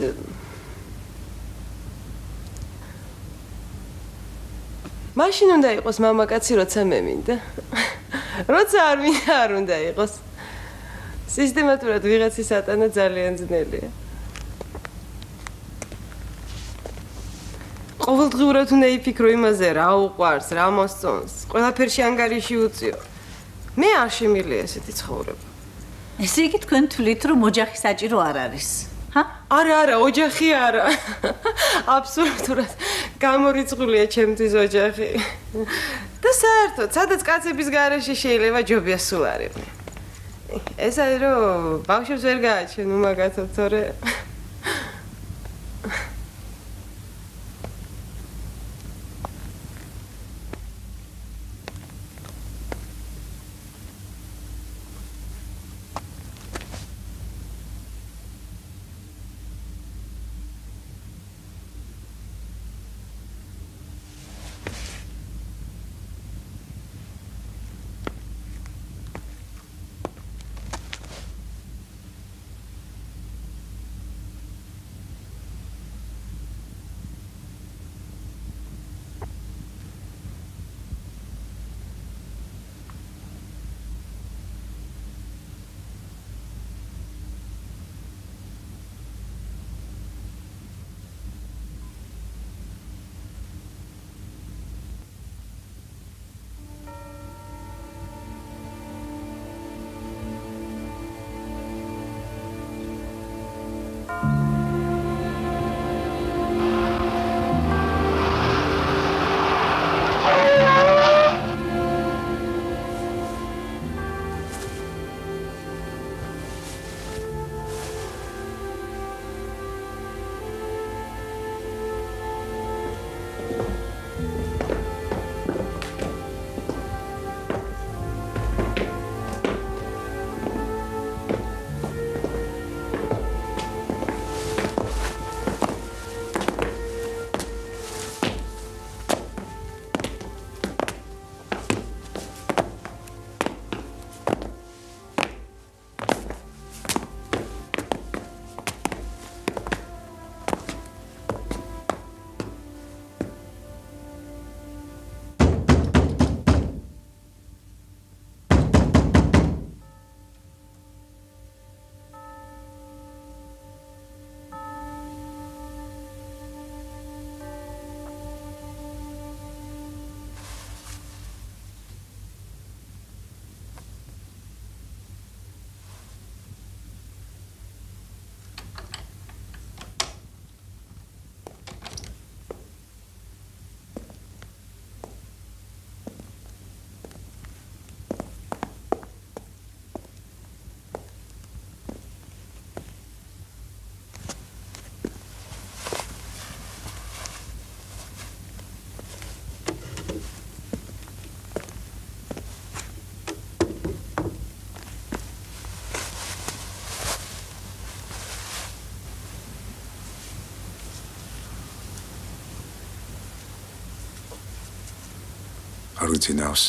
მაშინ უნდა იყოს მამაკაცი, როცა მე მინდა. როცა არ მინდა, არ უნდა იყოს. სისტემატურად ვიღაცის ატანა ძალიან ძნელია. ყოველდღიურად უნდა იფიქრო იმაზე, რა უყვარს, რა მოსწონს, ყველაფერში ანგარიში უწიო. მე არ შემიძლია ესეთი ცხოვრება. ესე იგი თქვენ თვლით, რომ ოჯახი საჭირო არ არის. არა, ოჯახი არა. აბსოლუტურად გამორიცხულია ჩემთვის ოჯახი. და საერთოდ, სადაც კაცების გარეშე შეიძლება ჯობია სულ არ იყვნენ. ეს არის რომ ბავშვებს ვერ გააჩენ უმაგათოდ, თორე არ გძინავს.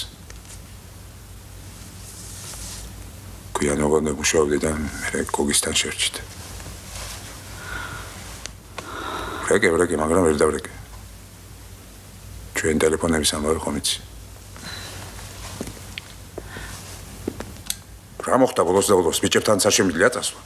გვიანობამდე მუშაობდი და მე გოგისთან შევჭით. ბრეკე, მაგრამ ვერ დავრეკე. ჩვენ ტელეფონების ამბავი ხომ იცი? რა მოხდა ბოლოს და ბოლოს ბიჭებთან არ შემიძლია წასვლა?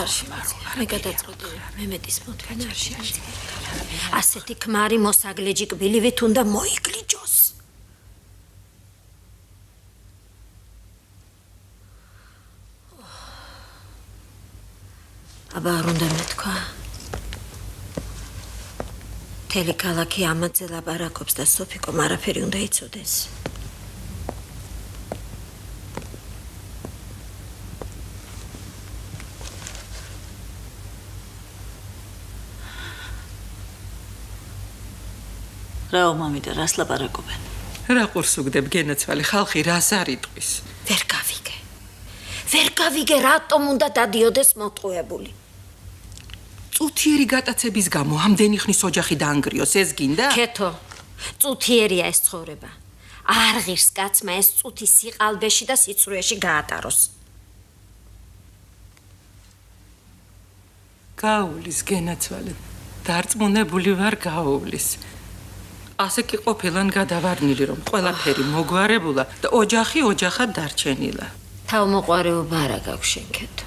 არ შემიძლია. მე გადაწყვეტე, მე მეტის მოთმინა არ შემიძლია. ასეთი ქმარი მოსაგლეჯი კბილივით უნდა მოიგლიჯოს. აბა არ უნდა მეთქვა. მთელი ქალაქი ამაზე ლაპარაკობს და სოფიკომ არაფერი უნდა იცოდეს. რაო მამიდა რას ლაპარაკობენ? რა ყურს უგდებ გენაცვალე ხალხი რას არიტყვის? ვერ გავიგე. ვერ გავიგე რატომ უნდა დადიოდეს მოტყუებული. წუთიერი გატაცების გამო ამდენი ხნის ოჯახი დაანგრიოს ეს გინდა? ქეთო, წუთიერია ეს ცხოვრება. არ ღირს კაცმა ეს წუთი სიყალბეში და სიცრუეში გაატაროს. გაუვლის გენაცვალე. დარწმუნებული ვარ გაუვლის. ასე კი ყოფილან გადავარნილი რომ ყველაფერი მოგვარებულა და ოჯახი ოჯახად დარჩენილა. თავმოყარეობა არა გაქვს შენ ქეთო.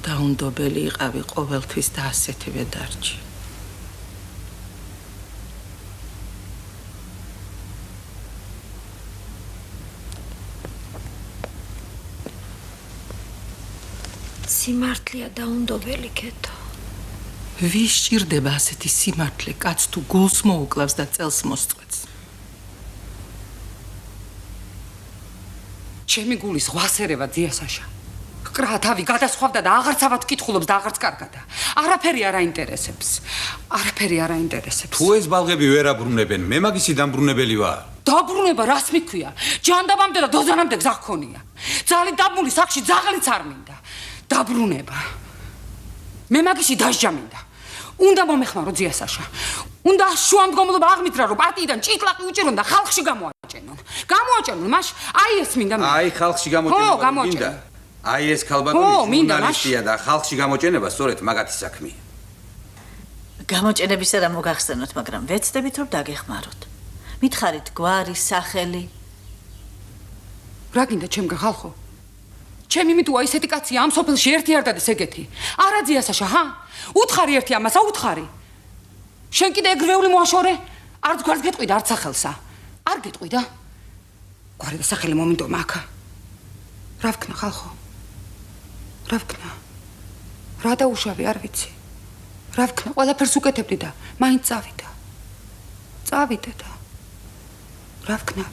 დაუნდობელი იყავი ყოველთვის და ასეთივე დარჩი. სიმართლეა დაუნდობელი ქეთო. ვის სჭირდება ასეთი სიმართლე, კაც თუ გულს მოუკლავს და წელს მოსწყვეტს? ჩემი გულის ღვასერება დიასაშა. კრა თავი გადასხვავდა და აღარცავად კითხულობს და აღარც კარგადა. არაფერი არ აინტერესებს. არაფერი არ აინტერესებს. თუ ეს ბალღები ვერ აბრუნებენ, მე მაგისი დამბრუნებელი ვარ. დაბრუნება რას მიქვია? ჯანდაბამდე და დოზანამდე გზა ჰქონია. ძალით დაბმული სახში ძაღლიც არ მინდა. დაბრუნება. მე მაგისი დასჯა მინდა. უნდა მომეხმარო ძიასაშა. უნდა შუამდგომლობა აღმითრა რომ პარტიიდან ჭიკლაყი უჭირონ და ხალხში გამოაჩენონ. გამოაჩენონ მაშ აი ეს მინდა მე. აი ხალხში გამოჩენება მინდა. აი ეს ქალბატონი ჟურნალისტია და ხალხში გამოჩენება სწორედ მაგათი საქმეა. გამოჩენებისა რა მოგახსენოთ, მაგრამ ვეცდებით რომ დაგეხმაროთ. მითხარით გვარი, სახელი. რა გინდა ჩემგან ხალხო? ჩემი მიტუა ისეთი კაცია ამ სოფელში ერთი არ დადეს ეგეთი. არა ძიასაშა, ჰა? უთხარი ერთი ამასა უთხარი. შენ კიდე ეგრეული მოაშორე? არც გვარს გეტყვიდა, არც სახელსა. არ გეტყვიდა? გვარი და სახელი მომინდომა აქა. რა ვქნა ხალხო? რა ვქნა? რა დაუშავე არ ვიცი. რა ვქნა? ყველაფერს უკეთებდი და მაინც წავიდა. წავიდა და რა ვქნა?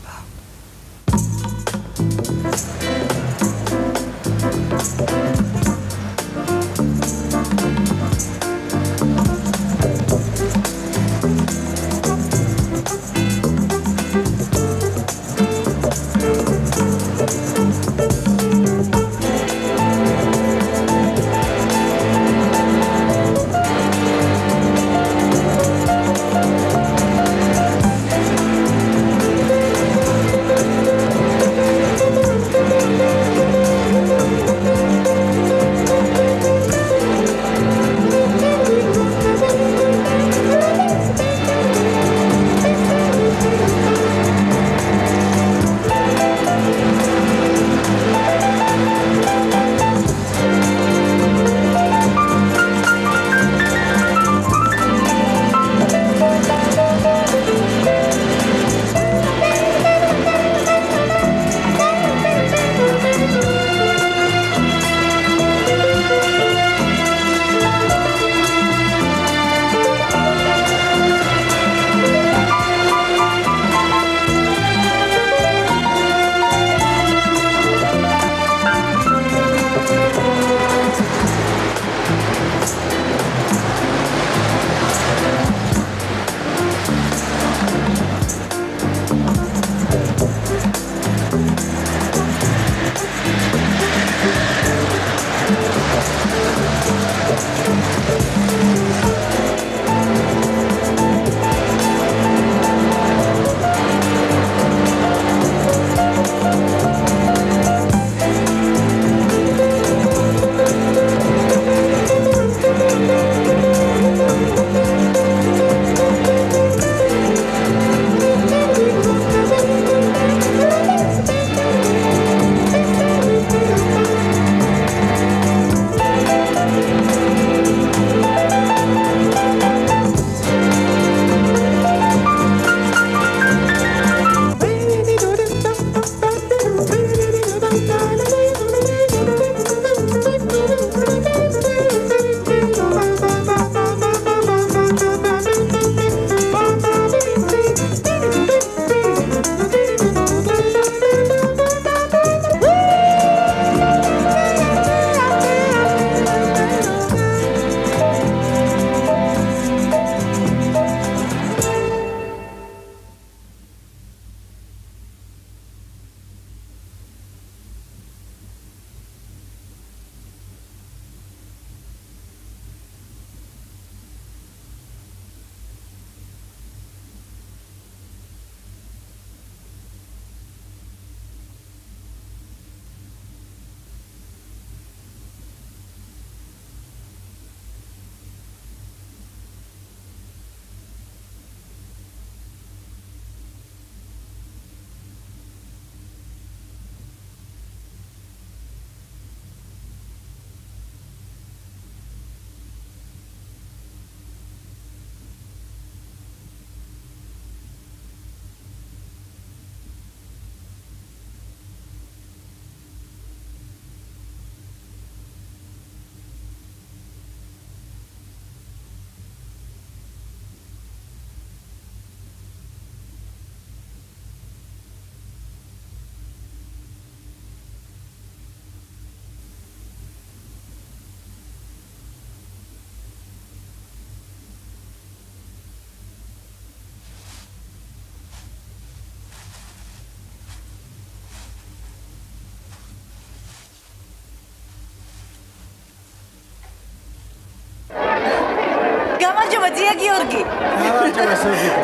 გამარჯობა ძია გიორგი.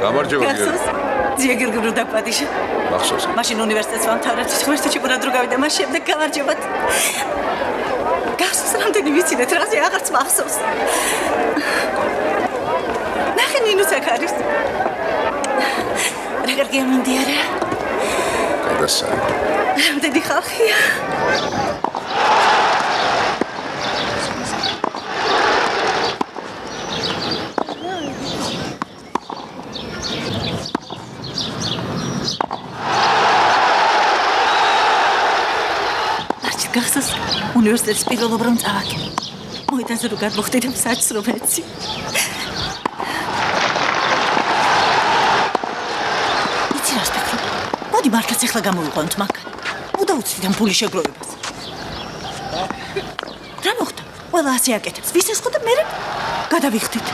გამარჯობა გიორგი. ძია გიორგი რო დაპატიშა. მახსოვს. მაშინ უნივერსიტეტს ვამთავრებთ, ღმერთი პურად რო გავიდა, მას შემდეგ გამარჯობათ. გასს რამდენი ვიცინეთ, რაზე აღარც მახსოვს. ნახე ნინუც აქ არის. რა კარგია მინდია რა. გადასა. რამდენი ხალხია. გახსოვს უნივერსიტეტის პირველ რომ წავაგე. მოიტანზე რო გადმოხდით საჭს რომ ეცი. იცი რას ფიქრობ? მოდი მართლაც ახლა გამოვიყვანოთ მაგან. უდაუცდით ამ ფულის შეგროვებას. რა მოხდა? ყველა ასე აკეთებს. ვის ეს ხო და მე გადავიხდით.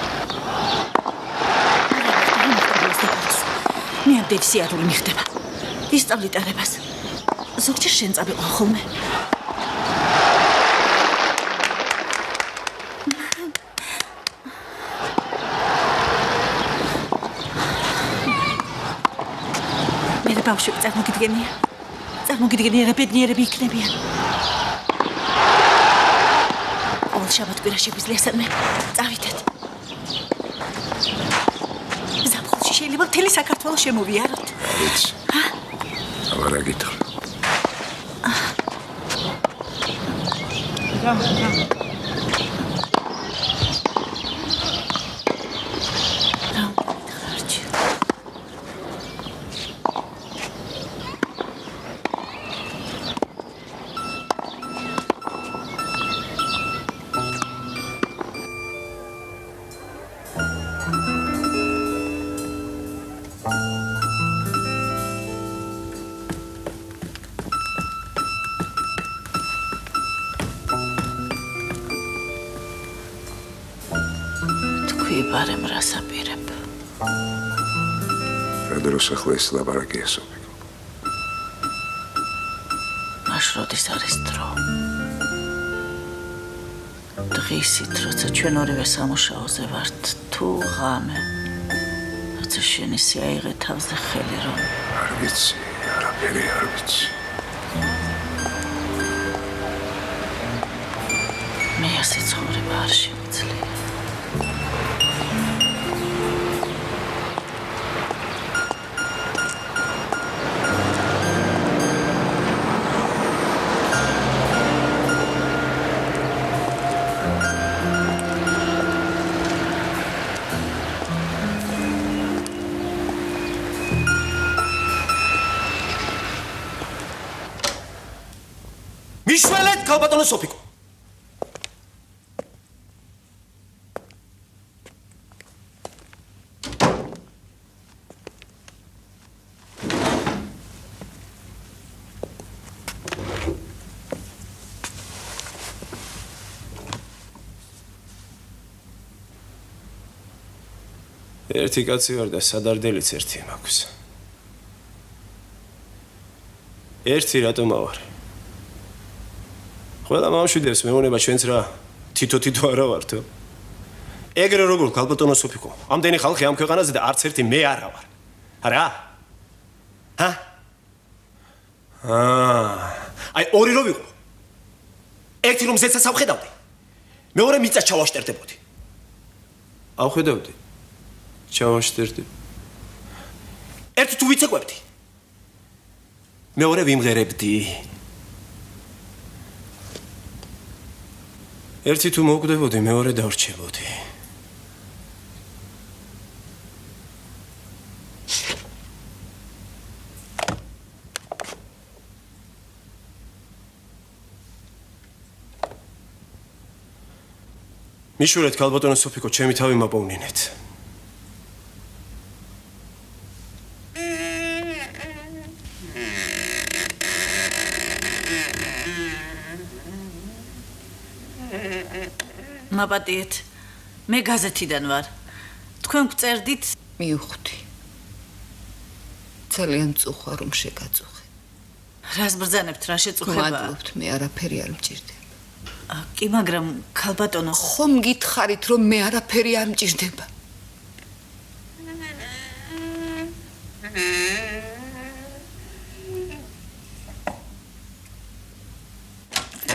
მე ამდენი სიარული მიხდება. ვისწავლი ტარებას. ზოგჯერ შენ წავიყვან ხოლმე. ბავშვები წარმოგიდგენია რა ბედნიერები იქნებიან. ყოველ შაბათ-კვირა შეგვიძლია სადმე წავითეთ. ზაფხულში შეიძლება მთელი საქართველო შემოვიაროთ. ვიცი. აღარა გითხრა. ვიბარემ რას აპირებ. რადროს ახლა ეს ლაბარაკია სოფიკო. მაშ როდის არის დრო. დღისით, როცა ჩვენ ორივე სამუშაოზე ვართ, თუ ღამე. როცა შენი სიაიღე თავზე ხელი რომ. არ ვიცი, არაფერი არ ვიცი. მე ასე ცხოვრება არ შემიძლია. მიშველეთ ქალბატონო სოფიკო. ერთი კაცი ვარ და სადარდელიც ერთი მაქვს. ერთი რატომ ავარ? ყველა მამშვიდებს მეუბნება ჩვენც რა თითო არა ვართო. ეგრე როგორ ქალბატონო სოფიკო? ამდენი ხალხი ამ ქვეყანაზე და არც ერთი მე არა ვარ. არა? აი ორი რო ვიყო. ერთი რომ ზეცას ავხედავდი. მეორე მიწა ჩავაშტერდებოდი. ავხედავდი. ჩავაშტერდი. ერთი თუ ვიცეკვებდი. მეორე ვიმღერებდი. ერთი თუ მოვკვდებოდი, მეორე დავრჩებოდი. მიშურეთ ქალბატონო სოფიკო, ჩემი თავი მაპოვნინეთ. მაპატიეთ. მე გაზეთიდან ვარ. თქვენ გწერდით მივხვდი. ძალიან წუხა რომ შეგაწუხე. რას ბრძანებთ, რა შეწუხება? მადლობთ, მე არაფერი არ მჭირდება. კი, მაგრამ ქალბატონო, ხომ გითხარით რომ მე არაფერი არ მჭირდება?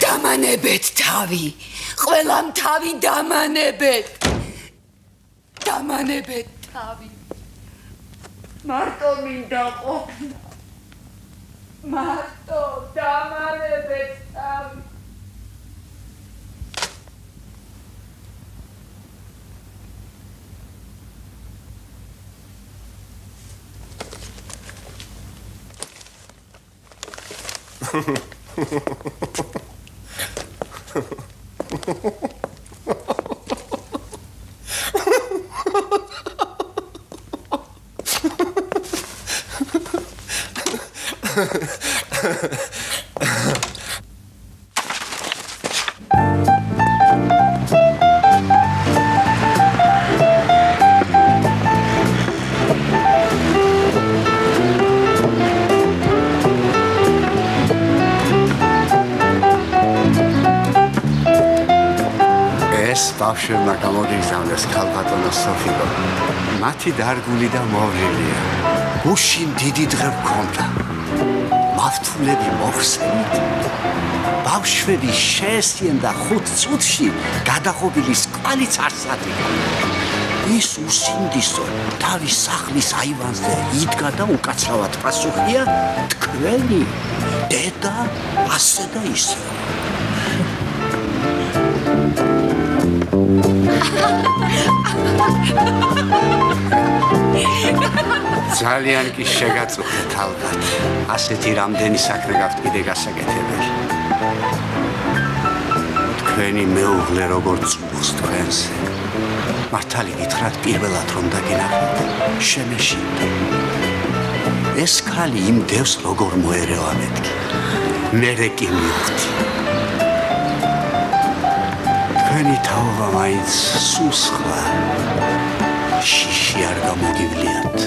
დამანებეთ თავი. ყველამ თავი დამანებეთ. დამანებეთ თავი. მარტო მინდა ყოფნა. მარტო დამანებეთ თავი. ბავშვებმა გამოგიგზავნეს ქალბატონო სოფიკო. მათი დარგული და მოვლილია. გუშინ დიდი დღე გქონდა. მავთულები მოხსენით. ბავშვები შეესწიან და 5 წუთში გადაღობილის კვალიც არ სადგა. ის უსინდისო თავის სახლის აივანზე იდგა და უკაცრავად პასუხია თქვენი დედა ასე და ისე. ძალიან კი შეგაწუხეთ ალბათ. ასეთი რამდენი საქმე გაქვთ კიდე გასაკეთებელი. თქვენი მეუღლე როგორ წუხს თქვენზე. მართალი გითხრათ პირველად რომ დაგინახეთ, შემეშინდა. ეს ქალი იმ დევს როგორ მოერევა მეთქი. მერე კი მივხვდი. თქვენი თაობა მაინც სულ სხვა. შიში არ გამოგივლიათ.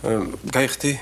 გაიხდი?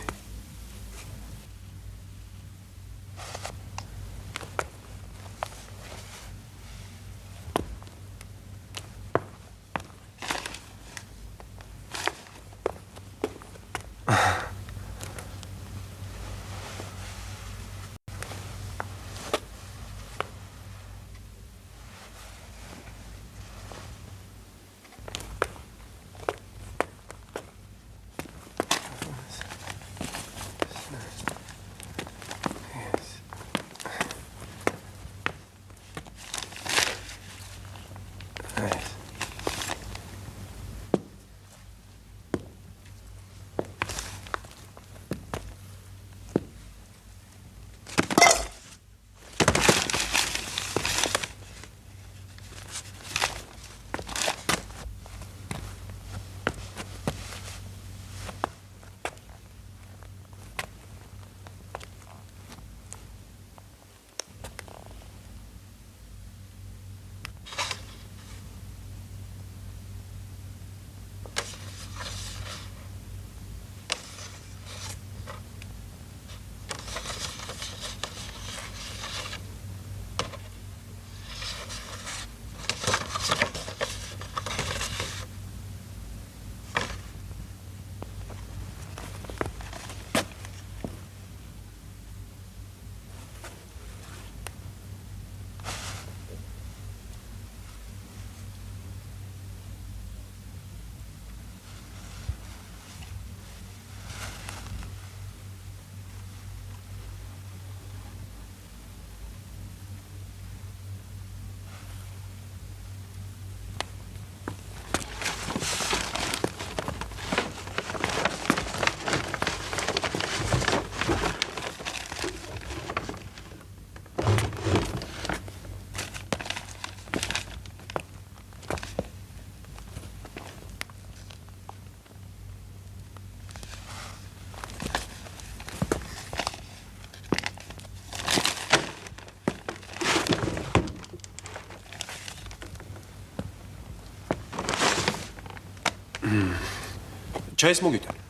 ჩაის მოგიტან.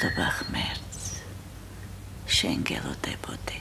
მადლობა ღმერთს. შენ გელოდებოდი.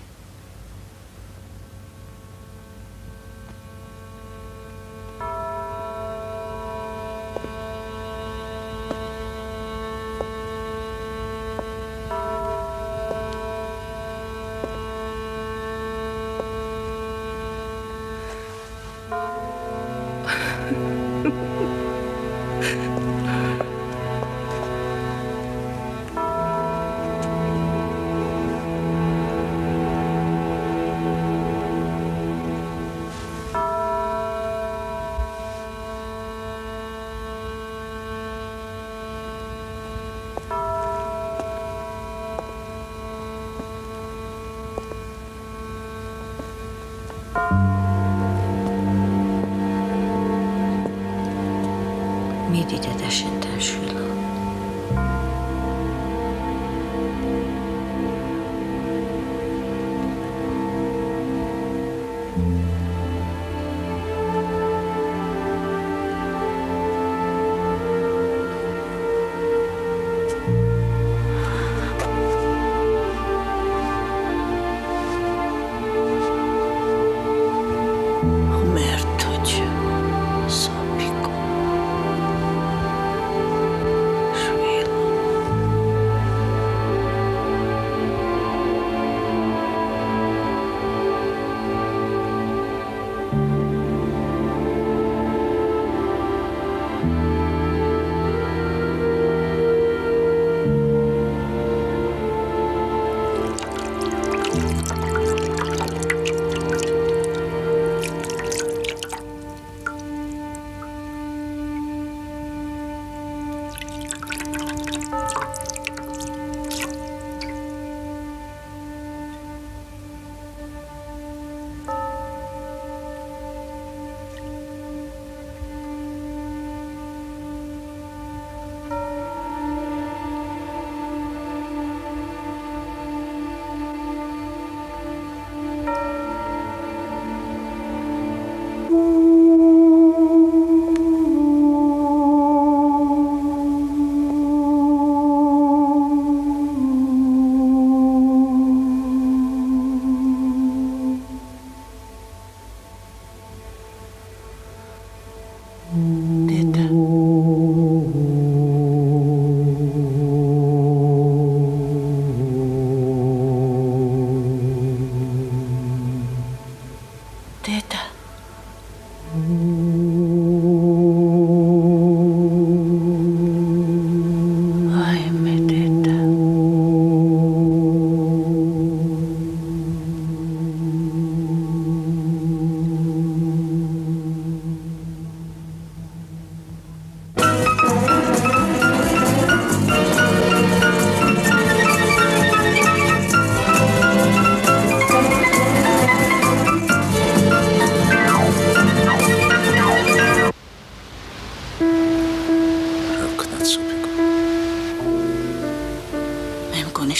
მიდი დედა შენთან შვილო.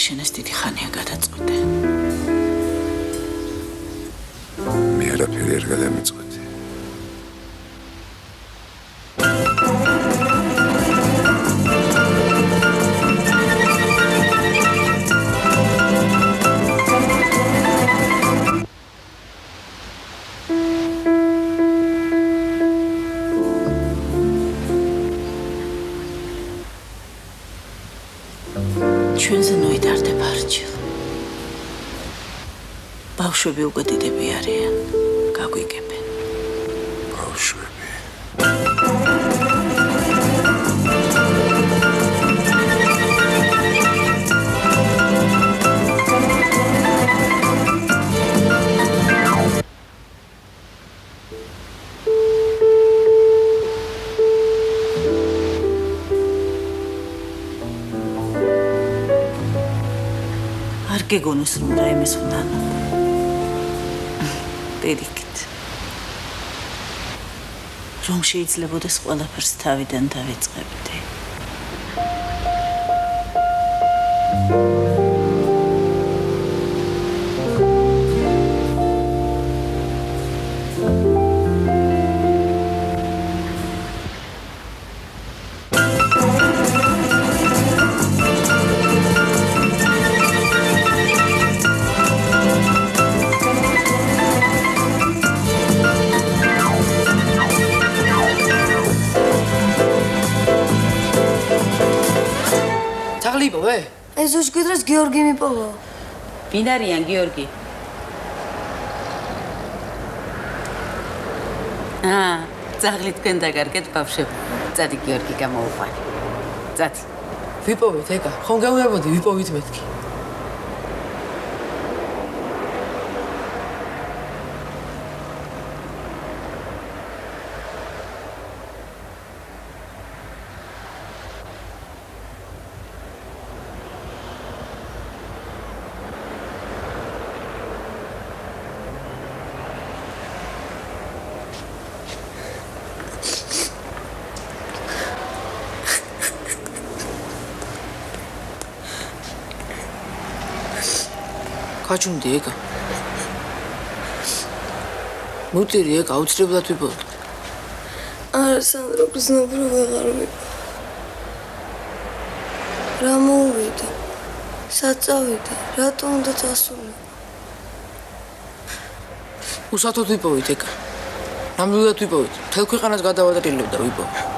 შენს დიდი ხანია გადაწყვეტე. მე არაფერი არ გადამიწყვეტე. ჩვენზე ნოიდარდება არჩილ. ბავშვები უკვე დიდები არიან. გაგვიგებენ. ბავშვები. არ გეგონოს რომ რაიმეს ვნანო. პირიქით. რომ შეიძლებოდეს ყველაფერს თავიდან დავიწყებდი. მიპოვე? ეს ოჯკიდრას გიორგი მიპოვა. ვინ არიან გიორგი? ძაღლი თქვენ დაგარგეთ ბავშვებ. წადი გიორგი გამოუყვანი. წადი. ვიპოვეთ ეკა, ხომ გეუნებოდი ვიპოვით მეთქი. გაჩუნდი ეკა. მუტირი ეკა, აუცილებლად ვიპოვე. არა სანდრო, გზნობრო ვეღარ ვიპოვე. რა მოუვიდა? სად წავიდა? რატო უნდა წასულიყო? უსათოდ ვიპოვით ეკა. ნამდვილად ვიპოვით. მთელ ქვეყანას გადავადრილებდა ვიპოვე.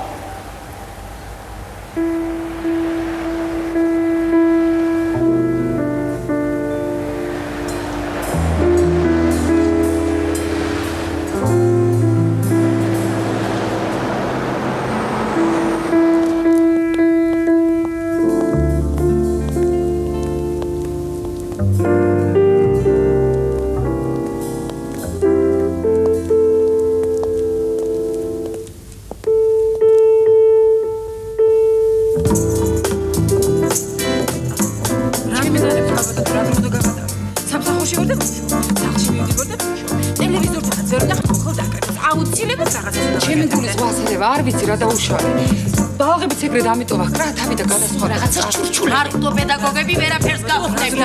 ბალღებიც ეგრე დამიტოვა, კრა თავი და გადასხვა რაღაცა ჩურჩული. მარტო პედაგოგები ვერაფერს გავხდებით.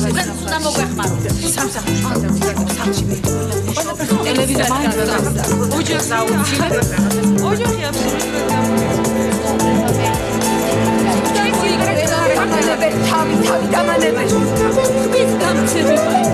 უგან უნდა მოგვეხმაროთ. სამში ტელევიზია მაინც ოჯახს აუცილებლად. ოჯახი აბსოლუტურად. თავი დამანებაში. ხმის გამცემება.